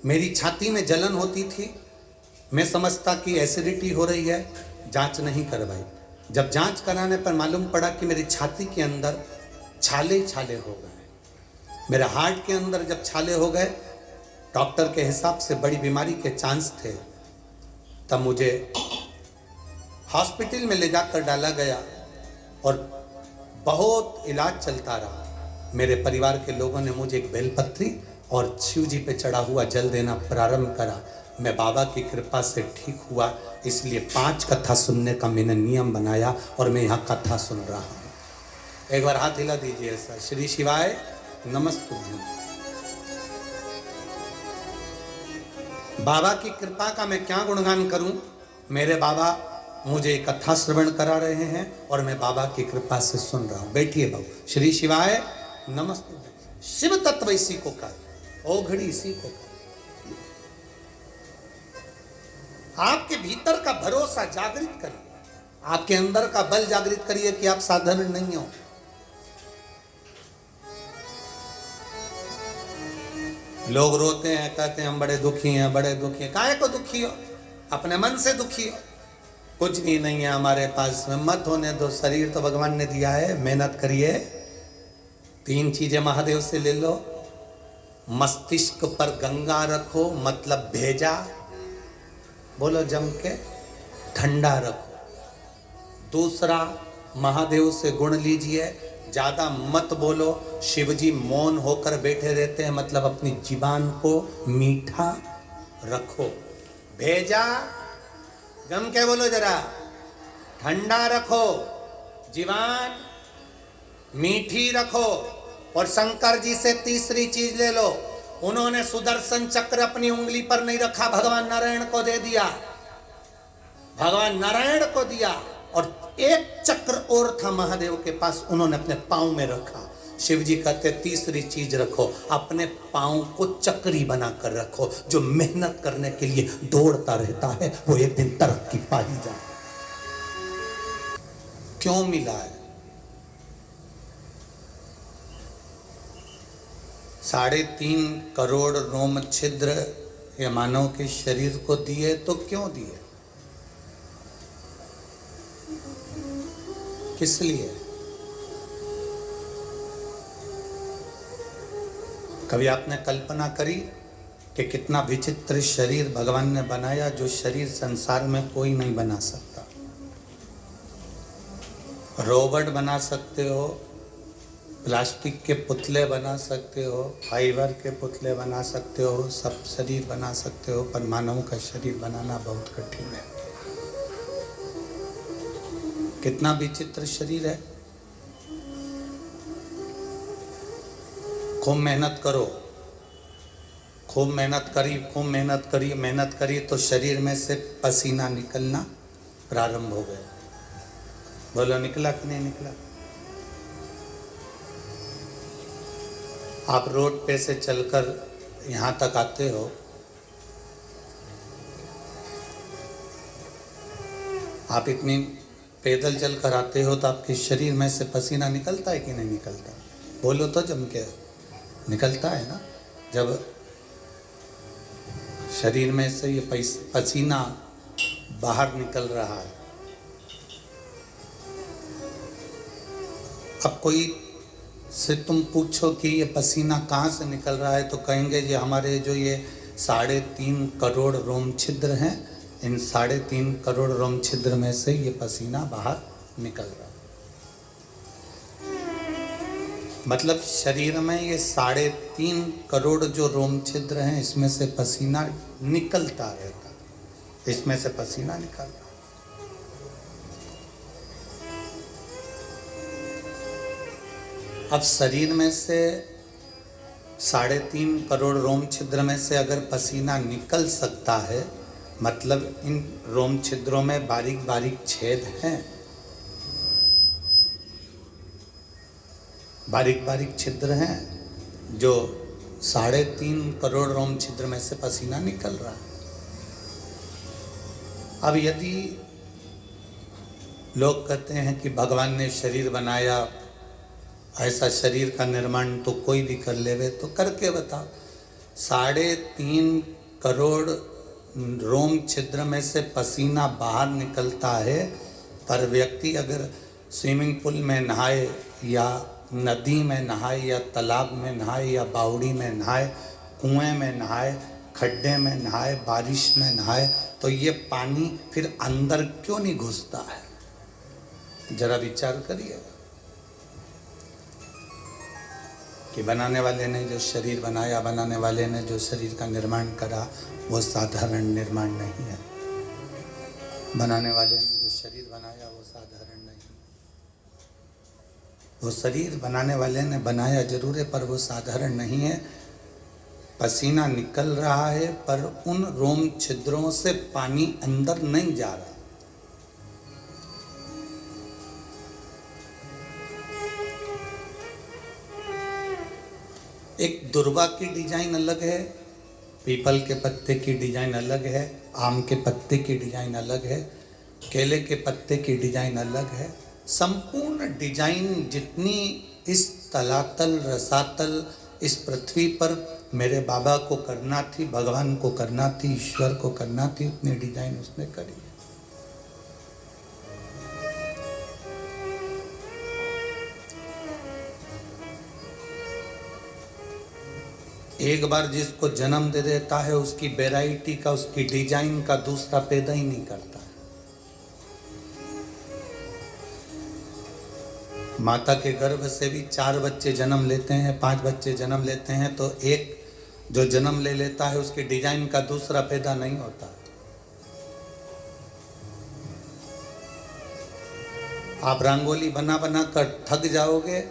मेरी छाती में जलन होती थी, मैं समझता कि एसिडिटी हो रही है, जांच नहीं करवाई। जब जांच कराने पर मालूम पड़ा कि मेरी छाती के अंदर छाले छाले हो गए, मेरे हार्ट के अंदर जब छाले हो गए, डॉक्टर के हिसाब से बड़ी बीमारी के चांस थे। तब मुझे हॉस्पिटल में ले जाकर डाला गया और बहुत इलाज चलता रहा। मेरे परिवार के लोगों ने मुझे एक बेलपत्री और शिव जी पे चढ़ा हुआ जल देना प्रारंभ करा। मैं बाबा की कृपा से ठीक हुआ, इसलिए 5 कथा सुनने का मैंने नियम बनाया और मैं यहाँ कथा सुन रहा हूँ। एक बार हाथ हिला दीजिए ऐसा, श्री शिवाय नमस्तुभ्यं। बाबा की कृपा का मैं क्या गुणगान करूं। मेरे बाबा मुझे कथा श्रवण करा रहे हैं और मैं बाबा की कृपा से सुन रहा हूं। बैठिए बाबू। श्री शिवाय नमस्तुभ्यं। शिव तत्व इसी को कहा, ओघड़ी इसी को कहा। आपके भीतर का भरोसा जागृत करिए, आपके अंदर का बल जागृत करिए कि आप साधारण नहीं हो। लोग रोते हैं, कहते हैं हम बड़े दुखी हैं, बड़े दुखी हैं। काहे को दुखी हो? अपने मन से दुखी हो। कुछ भी नहीं है हमारे पास में, मत होने दो। शरीर तो भगवान ने दिया है, मेहनत करिए। 3 चीजें महादेव से ले लो। मस्तिष्क पर गंगा रखो, मतलब भेजा, बोलो जम के, ठंडा रखो। दूसरा, महादेव से गुण लीजिए, ज्यादा मत बोलो। शिव जी मौन होकर बैठे रहते हैं, मतलब अपनी जीवान को मीठा रखो। भेजा, जम के बोलो जरा, ठंडा रखो, जीवान मीठी रखो। और शंकर जी से तीसरी चीज ले लो, उन्होंने सुदर्शन चक्र अपनी उंगली पर नहीं रखा, भगवान नारायण को दे दिया, भगवान नारायण को दिया। और एक चक्र और था महादेव के पास, उन्होंने अपने पांव में रखा। शिव जी कहते तीसरी चीज रखो, अपने पांव को चक्री बनाकर रखो। जो मेहनत करने के लिए दौड़ता रहता है वो एक दिन तरक्की पा ही जाए। क्यों मिला है? 3.5 करोड़ रोम छिद्र ये मानव के शरीर को दिए, तो क्यों दिए, किस लिए? कभी आपने कल्पना करी कि कितना विचित्र शरीर भगवान ने बनाया, जो शरीर संसार में कोई नहीं बना सकता। रोबोट बना सकते हो, प्लास्टिक के पुतले बना सकते हो, फाइबर के पुतले बना सकते हो, सब शरीर बना सकते हो, पर मानव का शरीर बनाना बहुत कठिन है। कितना विचित्र शरीर है। खूब मेहनत करो, खूब मेहनत करी तो शरीर में से पसीना निकलना प्रारंभ हो गया। बोलो निकला कि नहीं निकला? आप रोड पे से चलकर यहाँ तक आते हो, आप इतनी पैदल चलकर आते हो तो आपके शरीर में से पसीना निकलता है कि नहीं निकलता? बोलो तो जम के, निकलता है ना। जब शरीर में से ये पसीना बाहर निकल रहा है, अब कोई से तुम पूछो कि ये पसीना कहाँ से निकल रहा है, तो कहेंगे ये हमारे जो ये 3.5 करोड़ रोम छिद्र हैं, इन 3.5 करोड़ रोम छिद्र में से ये पसीना बाहर निकल रहा है। मतलब शरीर में ये 3.5 करोड़ जो रोम छिद्र हैं, इसमें से पसीना निकलता रहता, इसमें से पसीना निकल रहा। अब शरीर में से 3.5 करोड़ रोम छिद्र में से अगर पसीना निकल सकता है, मतलब इन रोम छिद्रों में बारीक बारीक छेद हैं, बारीक बारीक छिद्र हैं, जो 3.5 करोड़ रोम छिद्र में से पसीना निकल रहा है। अब यदि लोग कहते हैं कि भगवान ने शरीर बनाया, ऐसा शरीर का निर्माण तो कोई भी कर लेवे, तो करके बताओ। 3.5 करोड़ रोम छिद्र में से पसीना बाहर निकलता है, पर व्यक्ति अगर स्विमिंग पूल में नहाए या नदी में नहाए या तालाब में नहाए या बावड़ी में नहाए, कुएं में नहाए, खड्डे में नहाए, बारिश में नहाए, तो ये पानी फिर अंदर क्यों नहीं घुसता है? जरा विचार करिए कि बनाने वाले ने जो शरीर बनाया, बनाने वाले ने जो शरीर का निर्माण करा, वो साधारण निर्माण नहीं है। बनाने वाले ने जो शरीर बनाया वो साधारण नहीं। वो शरीर बनाने वाले ने बनाया जरूर है, पर वो साधारण नहीं है। पसीना निकल रहा है, पर उन रोम छिद्रों से पानी अंदर नहीं जा रहा। एक दुर्वा की डिजाइन अलग है, पीपल के पत्ते की डिजाइन अलग है, आम के पत्ते की डिजाइन अलग है, केले के पत्ते की डिजाइन अलग है। संपूर्ण डिजाइन जितनी इस तलातल रसातल इस पृथ्वी पर मेरे बाबा को करना थी, भगवान को करना थी, ईश्वर को करना थी, उतनी डिजाइन उसने करी है। एक बार जिसको जन्म दे देता है, उसकी वैरायटी का, उसकी डिजाइन का दूसरा पैदा ही नहीं करता। माता के गर्भ से भी 4 बच्चे जन्म लेते हैं, 5 बच्चे जन्म लेते हैं, तो एक जो जन्म ले लेता है उसकी डिजाइन का दूसरा पैदा नहीं होता। आप रंगोली बना बना कर थक जाओगे,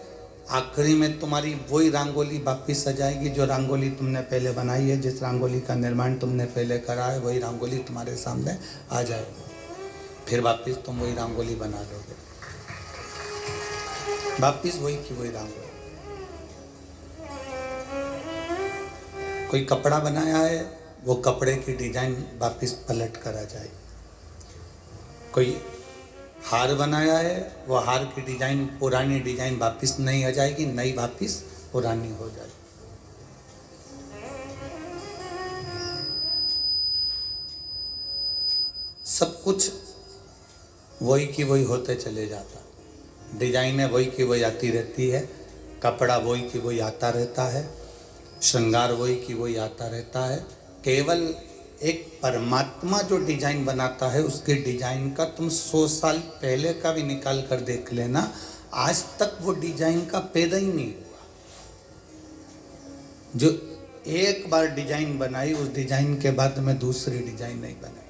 आखिरी में तुम्हारी वही रंगोली वापिस आ जाएगी जो रंगोली तुमने पहले बनाई है, जिस रंगोली का निर्माण तुमने पहले करा है, वही रंगोली तुम्हारे सामने आ जाएगी। फिर वापिस तुम वही रंगोली बना लोगे, वापिस वही की वही रंगोली। कोई कपड़ा बनाया है, वो कपड़े की डिजाइन वापिस पलट कर आ जाएगी। कोई हार बनाया है, वो हार की डिजाइन, पुरानी डिजाइन वापिस नहीं आ जाएगी, नई वापिस पुरानी हो जाएगी। सब कुछ वही की वही होते चले जाता, डिजाइनें वही की वही आती रहती है, कपड़ा वही की वही आता रहता है, श्रृंगार वही की वही आता रहता है। केवल एक परमात्मा जो डिजाइन बनाता है, उसके डिजाइन का तुम 100 साल पहले का भी निकाल कर देख लेना, आज तक वो डिजाइन का पैदा ही नहीं हुआ। जो एक बार डिजाइन बनाई, उस डिजाइन के बाद में दूसरी डिजाइन नहीं बनाई।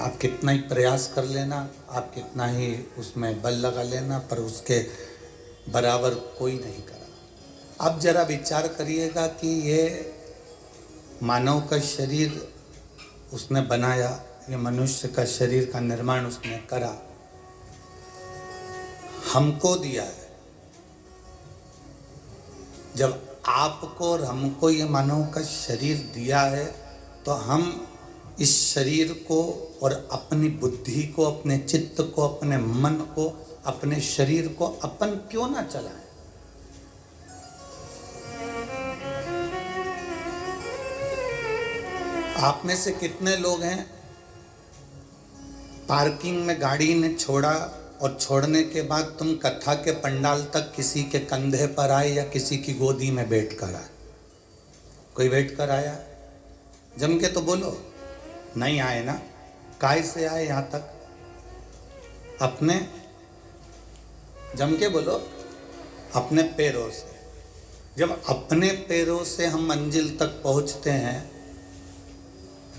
आप कितना ही प्रयास कर लेना, आप कितना ही उसमें बल लगा लेना, पर उसके बराबर कोई नहीं करा। अब जरा विचार करिएगा कि ये मानव का शरीर उसने बनाया, ये मनुष्य का शरीर का निर्माण उसने करा, हमको दिया है। जब आपको और हमको ये मानव का शरीर दिया है, तो हम इस शरीर को और अपनी बुद्धि को, अपने चित्त को, अपने मन को, अपने शरीर को अपन क्यों ना चलाएं? आप में से कितने लोग हैं पार्किंग में गाड़ी ने छोड़ा और छोड़ने के बाद तुम कथा के पंडाल तक किसी के कंधे पर आए या किसी की गोदी में बैठ कर आए? कोई बैठ कर आया? जम के तो बोलो। नहीं आए ना? काय से आए यहाँ तक? अपने, जम के बोलो, अपने पैरों से। जब अपने पैरों से हम मंजिल तक पहुँचते हैं,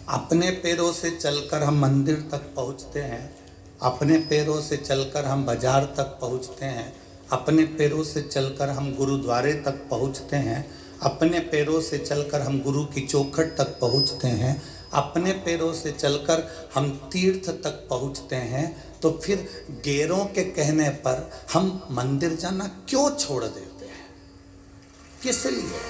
अपने पैरों से चलकर हम मंदिर तक पहुंचते हैं, अपने पैरों से चलकर हम बाजार तक पहुंचते हैं, अपने पैरों से चलकर हम गुरुद्वारे तक पहुंचते हैं, अपने पैरों से चलकर हम गुरु की चौखट तक पहुंचते हैं, अपने पैरों से चलकर हम तीर्थ तक पहुंचते हैं, तो फिर गैरों के कहने पर हम मंदिर जाना क्यों छोड़ देते हैं? किस लिए?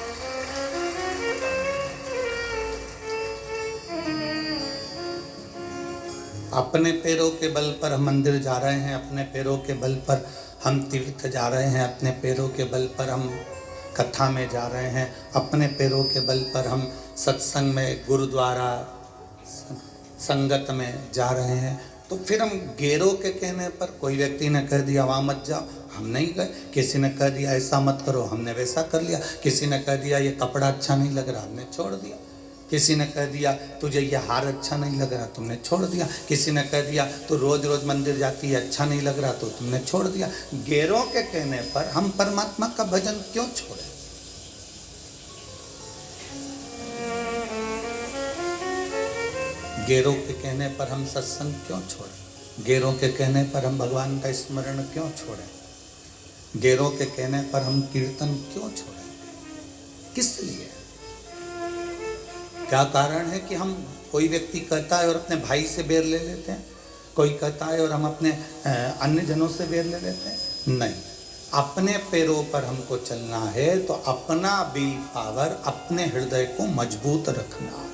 अपने पैरों के बल पर हम मंदिर जा रहे हैं, अपने पैरों के बल पर हम तीर्थ जा रहे हैं, अपने पैरों के बल पर हम कथा में जा रहे हैं, अपने पैरों के बल पर हम सत्संग में, गुरुद्वारा संगत में जा रहे हैं, तो फिर हम गैरों के कहने पर, कोई व्यक्ति ने कह दिया वहाँ मत जाओ, हम नहीं गए। किसी ने कह दिया ऐसा मत करो, हमने वैसा कर लिया। किसी ने कह दिया ये कपड़ा अच्छा नहीं लग रहा, हमने छोड़ दिया। किसी ने कह दिया तुझे ये हार अच्छा नहीं लग रहा, तुमने छोड़ दिया। किसी ने कह दिया तू रोज रोज मंदिर जाती है, अच्छा नहीं लग रहा, तो तुमने छोड़ दिया। गैरों के कहने पर हम परमात्मा का भजन क्यों छोड़ें? गैरों के कहने पर हम सत्संग क्यों छोड़ें? गैरों के कहने पर हम भगवान का स्मरण क्यों छोड़ें? गैरों के कहने पर हम कीर्तन क्यों छोड़ें? किस लिए? क्या कारण है कि हम, कोई व्यक्ति कहता है और अपने भाई से बैर ले लेते हैं, कोई कहता है और हम अपने अन्य जनों से बैर ले लेते हैं? नहीं, अपने पैरों पर हमको चलना है तो अपना विल पावर, अपने हृदय को मजबूत रखना है,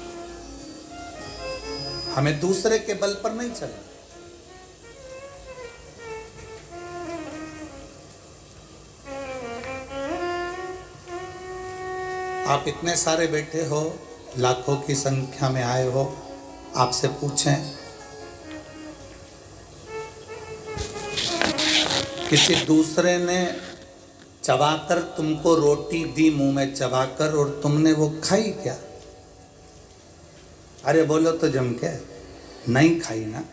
हमें दूसरे के बल पर नहीं चलना। आप इतने सारे बैठे हो, लाखों की संख्या में आए हो, आपसे पूछें किसी दूसरे ने चबाकर तुमको रोटी दी, मुंह में चबाकर, और तुमने वो खाई क्या? अरे बोलो तो जम के, नहीं खाई ना।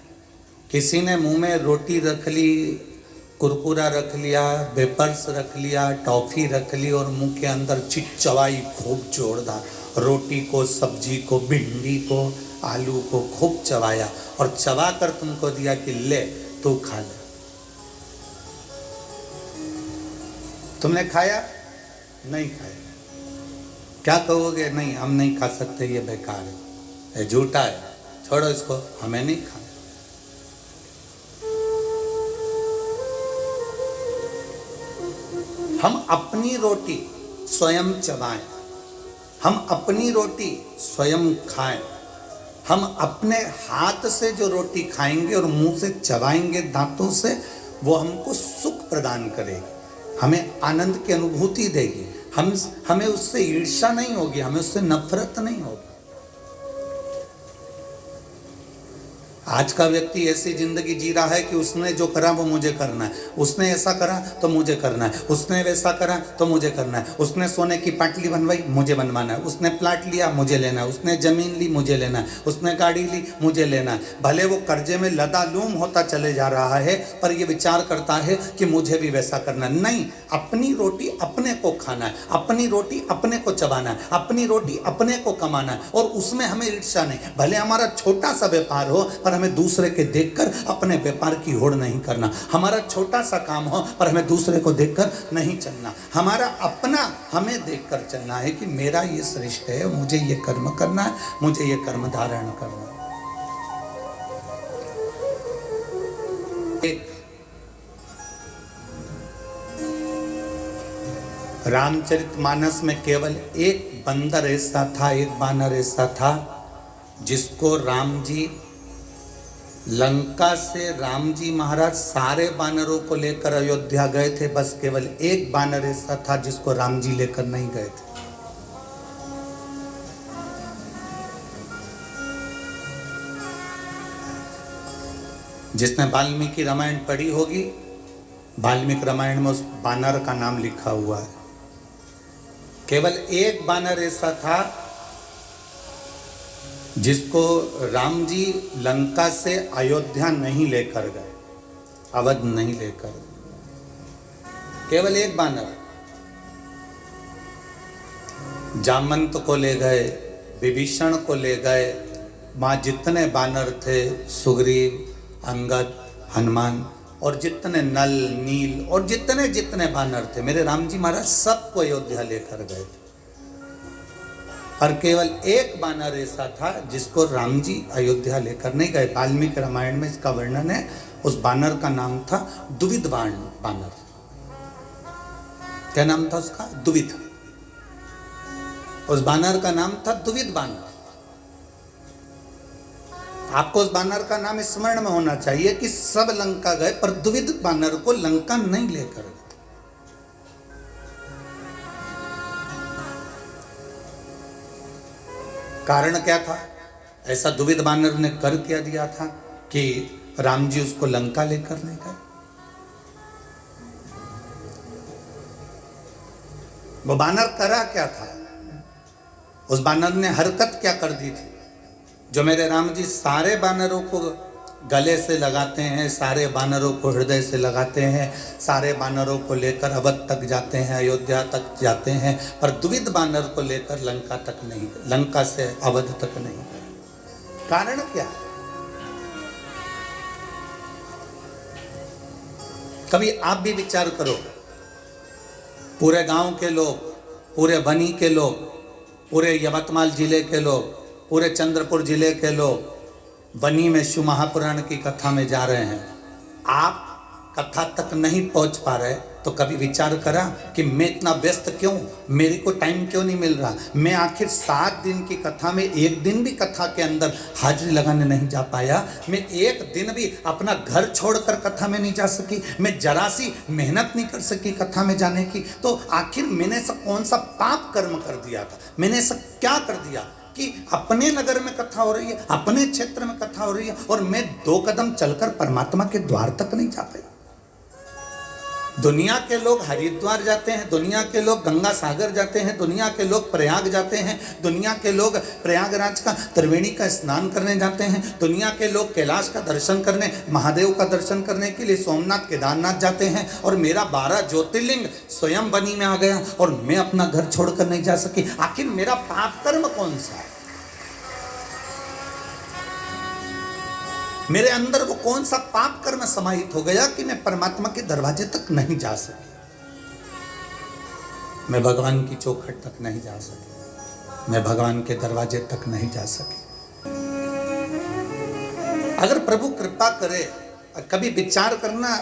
किसी ने मुंह में रोटी रख ली, कुरकुरा रख लिया, वेपर्स रख लिया, टॉफी रख ली और मुंह के अंदर चबाई खूब जोरदार, रोटी को, सब्जी को, भिंडी को, आलू को खूब चबाया और चबा कर तुमको दिया कि ले तू खा ले। तुमने खाया? नहीं खाया। क्या कहोगे? नहीं, हम नहीं खा सकते, ये बेकार है, ये झूठा है, छोड़ो इसको, हमें नहीं खाना। हम अपनी रोटी स्वयं चबाएं, हम अपनी रोटी स्वयं खाएं, हम अपने हाथ से जो रोटी खाएंगे और मुंह से चबाएंगे दांतों से, वो हमको सुख प्रदान करेगी, हमें आनंद की अनुभूति देगी, हमें उससे ईर्ष्या नहीं होगी, हमें उससे नफरत नहीं होगी। आज का व्यक्ति ऐसी जिंदगी जी रहा है कि उसने जो करा वो मुझे करना है, उसने ऐसा करा तो मुझे करना है, उसने वैसा करा तो मुझे करना है, उसने सोने की पाटली बनवाई मुझे बनवाना है, उसने प्लाट लिया मुझे लेना है, उसने जमीन ली मुझे लेना है, उसने गाड़ी ली मुझे लेना है। भले वो कर्जे में लदालूम होता चले जा रहा है, पर ये विचार करता है कि मुझे भी वैसा करना है। नहीं, अपनी रोटी अपने को खाना है, अपनी रोटी अपने को चबाना है, अपनी रोटी अपने को कमाना है, और उसमें हमें ईर्ष्या नहीं। भले हमारा छोटा सा व्यापार हो, पर हमें दूसरे के देखकर अपने व्यापार की होड़ नहीं करना। हमारा छोटा सा काम हो, पर हमें दूसरे को देखकर नहीं चलना। हमारा अपना हमें देखकर चलना है कि मेरा ये श्रेष्ठ है, मुझे ये कर्म करना है, मुझे ये कर्म धारण करना है। रामचरितमानस में केवल एक बंदर ऐसा था, एक बानर ऐसा था जिसको राम जी, लंका से राम जी महाराज सारे बानरों को लेकर अयोध्या गए थे, बस केवल एक बानर ऐसा था जिसको राम जी लेकर नहीं गए थे। जिसने वाल्मीकि रामायण पढ़ी होगी, वाल्मीकि रामायण में उस बानर का नाम लिखा हुआ है। केवल एक बानर ऐसा था जिसको राम जी लंका से अयोध्या नहीं लेकर गए, अवध नहीं लेकर गए। केवल एक बानर। जामवंत को ले गए, विभीषण को ले गए, वहाँ जितने बानर थे, सुग्रीव, अंगद, हनुमान, और जितने नल, नील और जितने जितने बानर थे, मेरे राम जी महाराज सबको अयोध्या लेकर गए थे। और केवल एक बानर ऐसा था जिसको राम जी अयोध्या लेकर नहीं गए। वाल्मीकि रामायण में इसका वर्णन है। उस बानर का नाम था दुविध बानर। क्या नाम था उसका? दुविध। उस बानर का नाम था दुविध बानर। आपको उस बानर का नाम स्मरण में होना चाहिए कि सब लंका गए पर द्विविध बानर को लंका नहीं लेकर गए। कारण क्या था? ऐसा द्विविध बानर ने कर क्या दिया था कि राम जी उसको लंका लेकर नहीं गए? वो बानर करा क्या था? उस बानर ने हरकत क्या कर दी थी जो मेरे राम जी सारे बानरों को गले से लगाते हैं, सारे बानरों को हृदय से लगाते हैं, सारे बानरों को लेकर अवध तक जाते हैं, अयोध्या तक जाते हैं, पर द्विविध बानर को लेकर लंका तक नहीं, लंका से अवध तक नहीं गए। कारण क्या? कभी आप भी विचार करो, पूरे गांव के लोग, पूरे बनी के लोग, पूरे यवतमाल जिले के लोग, पूरे चंद्रपुर जिले के लोग वनी में शिव महापुराण की कथा में जा रहे हैं, आप कथा तक नहीं पहुंच पा रहे, तो कभी विचार करा कि मैं इतना व्यस्त क्यों, मेरे को टाइम क्यों नहीं मिल रहा? मैं आखिर 7 दिन की कथा में एक दिन भी कथा के अंदर हाजिरी लगाने नहीं जा पाया, मैं एक दिन भी अपना घर छोड़कर कथा में नहीं जा सकी, मैं जरा सी मेहनत नहीं कर सकी कथा में जाने की, तो आखिर मैंने सब कौन सा पाप कर्म कर दिया था? मैंने सब क्या कर दिया कि अपने नगर में कथा हो रही है, अपने क्षेत्र में कथा हो रही है, और मैं 2 कदम चलकर परमात्मा के द्वार तक नहीं जा पाई? दुनिया के लोग हरिद्वार जाते हैं, दुनिया के लोग गंगा सागर जाते हैं, दुनिया के लोग प्रयाग जाते हैं, दुनिया के लोग प्रयागराज का त्रिवेणी का स्नान करने जाते हैं, दुनिया के लोग कैलाश का दर्शन करने, महादेव का दर्शन करने के लिए सोमनाथ केदारनाथ जाते हैं, और मेरा 12 ज्योतिर्लिंग स्वयं बनी में आ गया और मैं अपना घर छोड़कर नहीं जा सकी। आखिर मेरा पाप कर्म कौन सा है? मेरे अंदर वो कौन सा पाप कर्म समाहित हो गया कि मैं परमात्मा के दरवाजे तक नहीं जा सकी, मैं भगवान की चौखट तक नहीं जा सकी, मैं भगवान के दरवाजे तक नहीं जा सकी। अगर प्रभु कृपा करे, कभी विचार करना,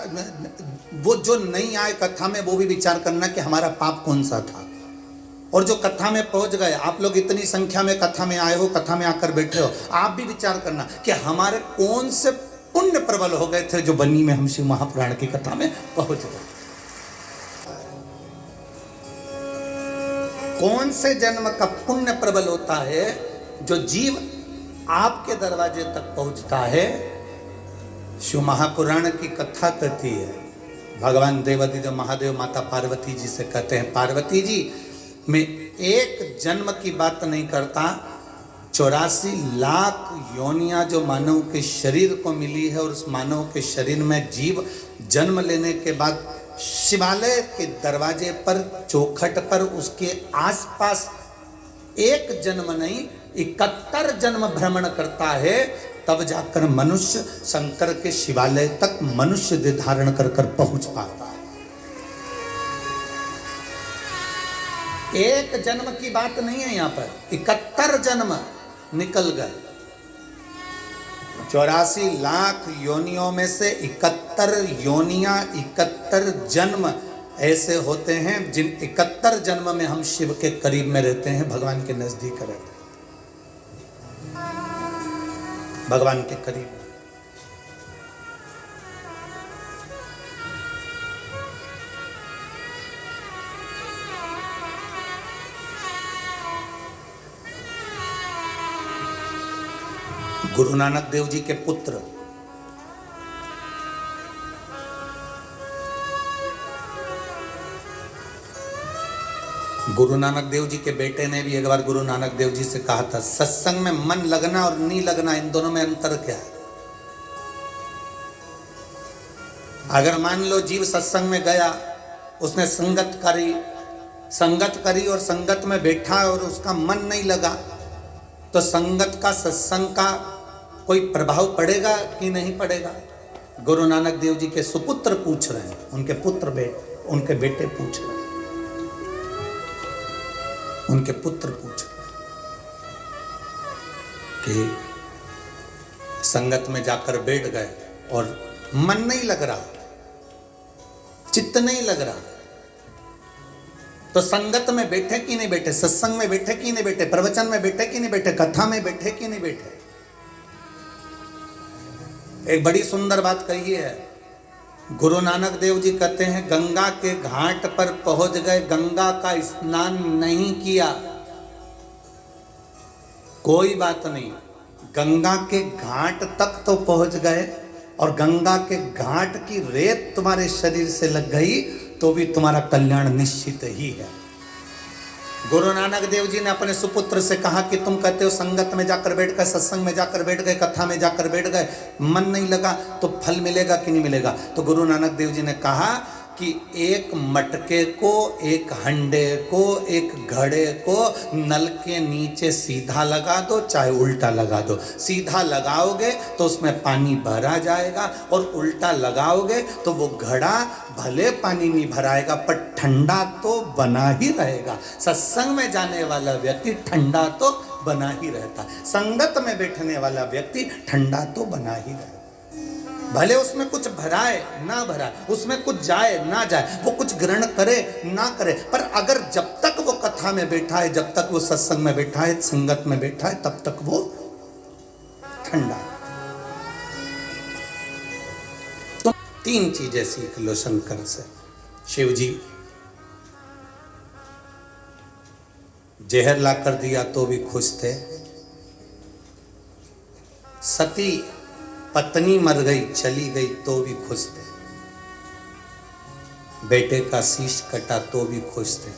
वो जो नहीं आए कथा में वो भी विचार करना कि हमारा पाप कौन सा था। और जो कथा में पहुंच गए, आप लोग इतनी संख्या में कथा में आए हो, कथा में आकर बैठे हो, आप भी विचार करना कि हमारे कौन से पुण्य प्रबल हो गए थे जो बनी में हम शिव महापुराण की कथा में पहुंच गए। कौन से जन्म का पुण्य प्रबल होता है जो जीव आपके दरवाजे तक पहुंचता है? शिव महापुराण की कथा कहती है, भगवान देवादिदेव महादेव माता पार्वती जी से कहते हैं, पार्वती जी मैं एक जन्म की बात नहीं करता, 84 लाख योनियां जो मानव के शरीर को मिली है, और उस मानव के शरीर में जीव जन्म लेने के बाद शिवालय के दरवाजे पर, चौखट पर, उसके आसपास एक जन्म नहीं 71 जन्म भ्रमण करता है, तब जाकर मनुष्य शंकर के शिवालय तक मनुष्य देह धारण कर पहुंच पाता है। एक जन्म की बात नहीं है, यहाँ पर 71 जन्म निकल गए। 84 लाख योनियों में से 71 योनियां, 71 जन्म ऐसे होते हैं जिन 71 जन्म में हम शिव के करीब में रहते हैं, भगवान के नजदीक रहते हैं, भगवान के करीब। गुरु नानक देव जी के पुत्र गुरु नानक देव जी के बेटे ने भी एक बार गुरु नानक देव जी से कहा था, सत्संग में मन लगना और नहीं लगना, इन दोनों में अंतर क्या है? अगर मान लो जीव सत्संग में गया, उसने संगत करी और संगत में बैठा और उसका मन नहीं लगा, तो संगत का, सत्संग का कोई प्रभाव पड़ेगा कि नहीं पड़ेगा? गुरु नानक देव जी के सुपुत्र पूछ रहे हैं, उनके बेटे पूछ रहे हैं, उनके पुत्र पूछ रहे हैं कि संगत में जाकर बैठ गए और मन नहीं लग रहा, चित्त नहीं लग रहा, तो संगत में बैठे कि नहीं बैठे, सत्संग में बैठे कि नहीं बैठे, प्रवचन में बैठे कि नहीं बैठे, कथा में बैठे कि नहीं बैठे? एक बड़ी सुंदर बात कही है। गुरु नानक देव जी कहते हैं गंगा के घाट पर पहुंच गए, गंगा का स्नान नहीं किया, कोई बात नहीं, गंगा के घाट तक तो पहुंच गए और गंगा के घाट की रेत तुम्हारे शरीर से लग गई तो भी तुम्हारा कल्याण निश्चित ही है। गुरु नानक देव जी ने अपने सुपुत्र से कहा कि तुम कहते हो संगत में जाकर बैठ गए, सत्संग में जाकर बैठ गए, कथा में जाकर बैठ गए, मन नहीं लगा तो फल मिलेगा कि नहीं मिलेगा? तो गुरु नानक देव जी ने कहा कि एक मटके को, एक हंडे को, एक घड़े को नल के नीचे सीधा लगा दो चाहे उल्टा लगा दो। सीधा लगाओगे तो उसमें पानी भरा जाएगा और उल्टा लगाओगे तो वो घड़ा भले पानी नहीं भराएगा पर ठंडा तो बना ही रहेगा। सत्संग में जाने वाला व्यक्ति ठंडा तो बना ही रहता है, संगत में बैठने वाला व्यक्ति ठंडा तो बना ही रहता है। भले उसमें कुछ भराए ना भराए, उसमें कुछ जाए ना जाए, वो कुछ ग्रहण करे ना करे, पर अगर जब तक वो कथा में बैठा है, जब तक वो सत्संग में बैठा है, संगत में बैठा है, तब तक वो ठंडा। तो 3 चीजें सीख लो शंकर से। शिव जी जहर ला कर दिया तो भी खुश थे, सती पत्नी मर गई चली गई तो भी खुश थे, बेटे का शीश कटा तो भी खुश थे,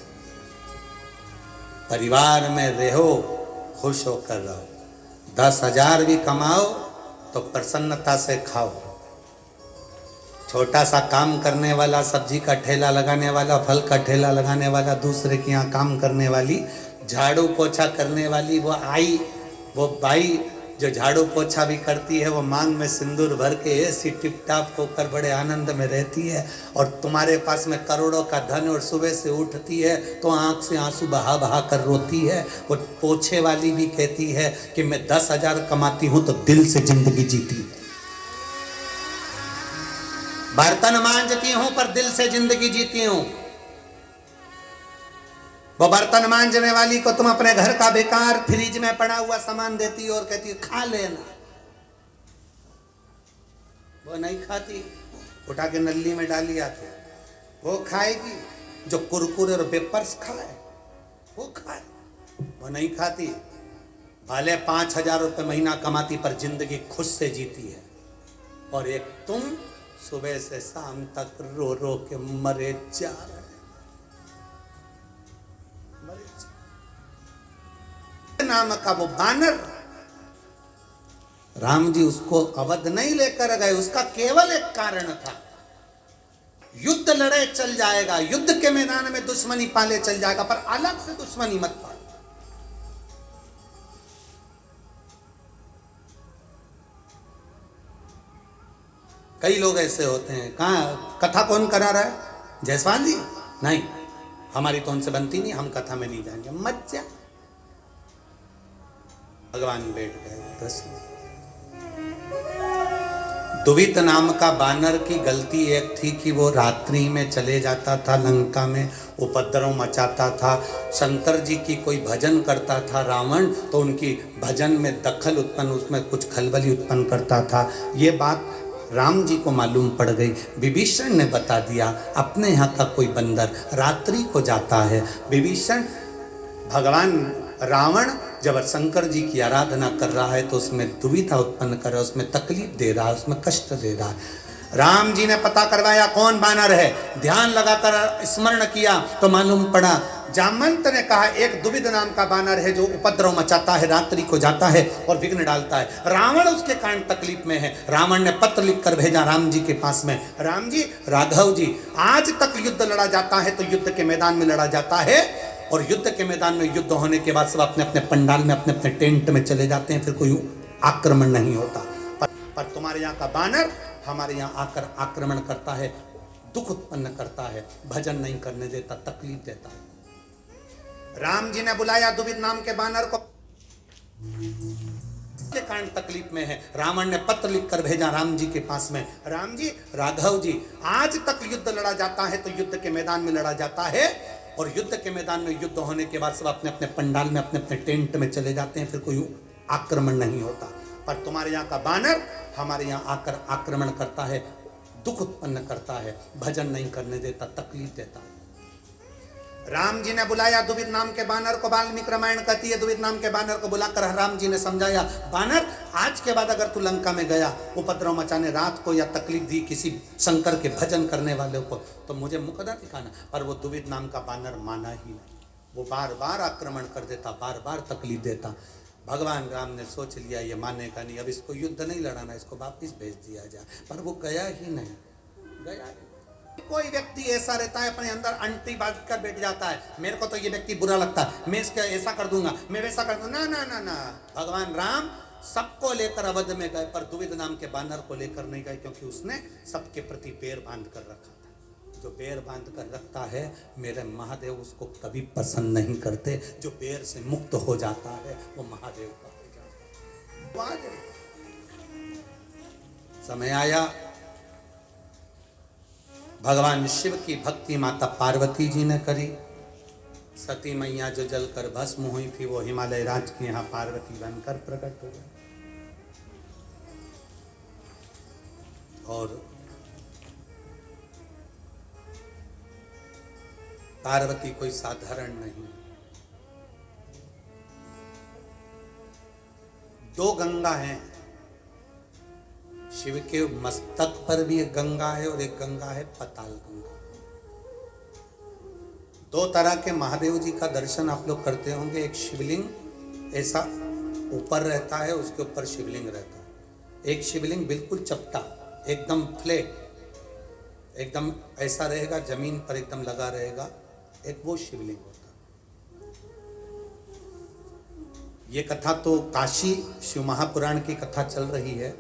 परिवार में रहो खुश होकर रहो, 10,000 भी कमाओ तो प्रसन्नता से खाओ। छोटा सा काम करने वाला, सब्जी का ठेला लगाने वाला, फल का ठेला लगाने वाला, दूसरे के यहाँ काम करने वाली, झाड़ू पोछा करने वाली वो आई, वो बाई जो झाड़ू पोछा भी करती है, वो मांग में सिंदूर भर के ऐसी टिपटाप होकर बड़े आनंद में रहती है, और तुम्हारे पास में करोड़ों का धन और सुबह से उठती है तो आंख से आंसू बहा बहा कर रोती है। वो पोछे वाली भी कहती है कि मैं 10,000 कमाती हूं तो दिल से जिंदगी जीती है, बर्तन मांजती हूं पर दिल से जिंदगी जीती हूं। वो बर्तन मांजने वाली को तुम अपने घर का बेकार फ्रिज में पड़ा हुआ सामान देती हो और कहती हो खा लेना, वो नहीं खाती, उठा के नली में डाली आती, वो खाएगी। जो कुरकुरे और पेपर्स खाए वो खाए, वो नहीं खाती। भले 5,000 रुपये महीना कमाती पर जिंदगी खुद से जीती है, और एक तुम सुबह से शाम तक रो रो के मरे जा रहे। नाम का वो बानर, राम जी उसको अवध नहीं लेकर गए, उसका केवल एक कारण था, युद्ध लड़े चल जाएगा, युद्ध के मैदान में दुश्मनी पाले चल जाएगा, पर अलग से दुश्मनी मत पाले। कई लोग ऐसे होते हैं, कहाँ कथा कौन करा रहा है? जायसवाल जी? नहीं, हमारी तो उनसे बनती नहीं, हम कथा में नहीं जाएंगे। मत जा, भगवान बैठ गए प्रश्न। दुवित नाम का बानर की गलती एक थी कि वो रात्रि में चले जाता था लंका में, उपद्रव मचाता था। शंकर जी की कोई भजन करता था रावण तो उनकी भजन में दखल उत्पन्न, उसमें कुछ खलबली उत्पन्न करता था। ये बात राम जी को मालूम पड़ गई। विभीषण ने बता दिया अपने यहाँ का कोई बंदर रात्रि को जाता है। विभीषण, भगवान रावण जब शंकर जी की आराधना कर रहा है तो उसमें दुविधा उत्पन्न कर रहा है, उसमें तकलीफ दे रहा है, उसमें कष्ट दे रहा है। राम जी ने पता करवाया कौन बानर है, ध्यान लगाकर स्मरण किया तो मालूम पड़ा, जामवंत ने कहा एक दुविध नाम का बानर है जो उपद्रव मचाता है, रात्रि को जाता है और विघ्न डालता है। रावण उसके कारण तकलीफ में है। रावण ने पत्र लिखकर भेजा राम जी के पास में, राम जी, राघव जी, आज तक युद्ध लड़ा जाता है तो युद्ध के मैदान में लड़ा जाता है, और युद्ध के मैदान में युद्ध होने के बाद सब अपने अपने पंडाल में, अपने अपने टेंट में चले जाते हैं, फिर कोई आक्रमण नहीं होता। पर तुम्हारे यहाँ का बानर हमारे यहाँ आकर आक्रमण करता है, दुख उत्पन्न करता है, भजन नहीं करने देता, तकलीफ देता है। राम जी ने बुलाया दुविध नाम के बानर को, के कारण तकलीफ में है। रावण ने पत्र लिखकर भेजा राम जी के पास में, राम जी, राघव जी, आज तक युद्ध लड़ा जाता है तो युद्ध के मैदान में लड़ा जाता है, और युद्ध के मैदान में युद्ध होने के बाद सब अपने अपने पंडाल में, अपने अपने टेंट में चले जाते हैं, फिर कोई आक्रमण नहीं होता। पर तुम्हारे यहाँ का बानर हमारे यहाँ आकर आक्रमण करता है, दुख उत्पन्न करता है, भजन नहीं करने देता, तकलीफ देता है। राम जी ने बुलाया दुविध नाम के बानर को, वाल्मीकि रामायण कहती है दुविध नाम के बानर को बुलाकर राम जी ने समझाया, बानर आज के बाद अगर तू लंका में गया उपद्रव मचाने रात को या तकलीफ दी किसी शंकर के भजन करने वाले को, तो मुझे मुकदा दिखाना। पर वो दुविध नाम का बानर माना ही नहीं, वो बार बार आक्रमण कर देता, बार बार तकलीफ देता। भगवान राम ने सोच लिया ये मानेगा नहीं, अब इसको युद्ध नहीं लड़ाना, इसको वापिस भेज दिया जाए। पर वो गया ही नहीं, गया नहीं। कोई व्यक्ति ऐसा रहता है अपने अंदर अंटी बांध कर बैठ जाता है, मेरे को तो ये व्यक्ति बुरा लगता है, मैं इसका ऐसा कर दूंगा, मैं वैसा कर दूंगा। ना ना ना ना, भगवान राम सबको लेकर अवध में गए, पर दुविध नाम के बानर को लेकर नहीं गए, क्योंकि उसने सबके प्रति पैर बांध कर रखा था। जो पैर बांध कर रखता है मेरे महादेव उसको कभी पसंद नहीं करते, जो पैर से मुक्त हो जाता है वो महादेव का हो जाता है। समय आया, भगवान शिव की भक्ति माता पार्वती जी ने करी। सती मैया जो जलकर भस्म हुई थी वो हिमालय राज के यहाँ पार्वती बनकर प्रकट हो गई। और पार्वती कोई साधारण नहीं, दो गंगा हैं। शिव के मस्तक पर भी एक गंगा है और एक गंगा है पताल गंगा। दो तरह के महादेव जी का दर्शन आप लोग करते होंगे। एक शिवलिंग ऐसा ऊपर रहता है, उसके ऊपर शिवलिंग रहता है। एक शिवलिंग बिल्कुल चपटा, एकदम फ्लैट, एकदम ऐसा रहेगा, जमीन पर एकदम लगा रहेगा, एक वो शिवलिंग होता है। ये कथा तो काशी शिव महापुराण की कथा चल रही है।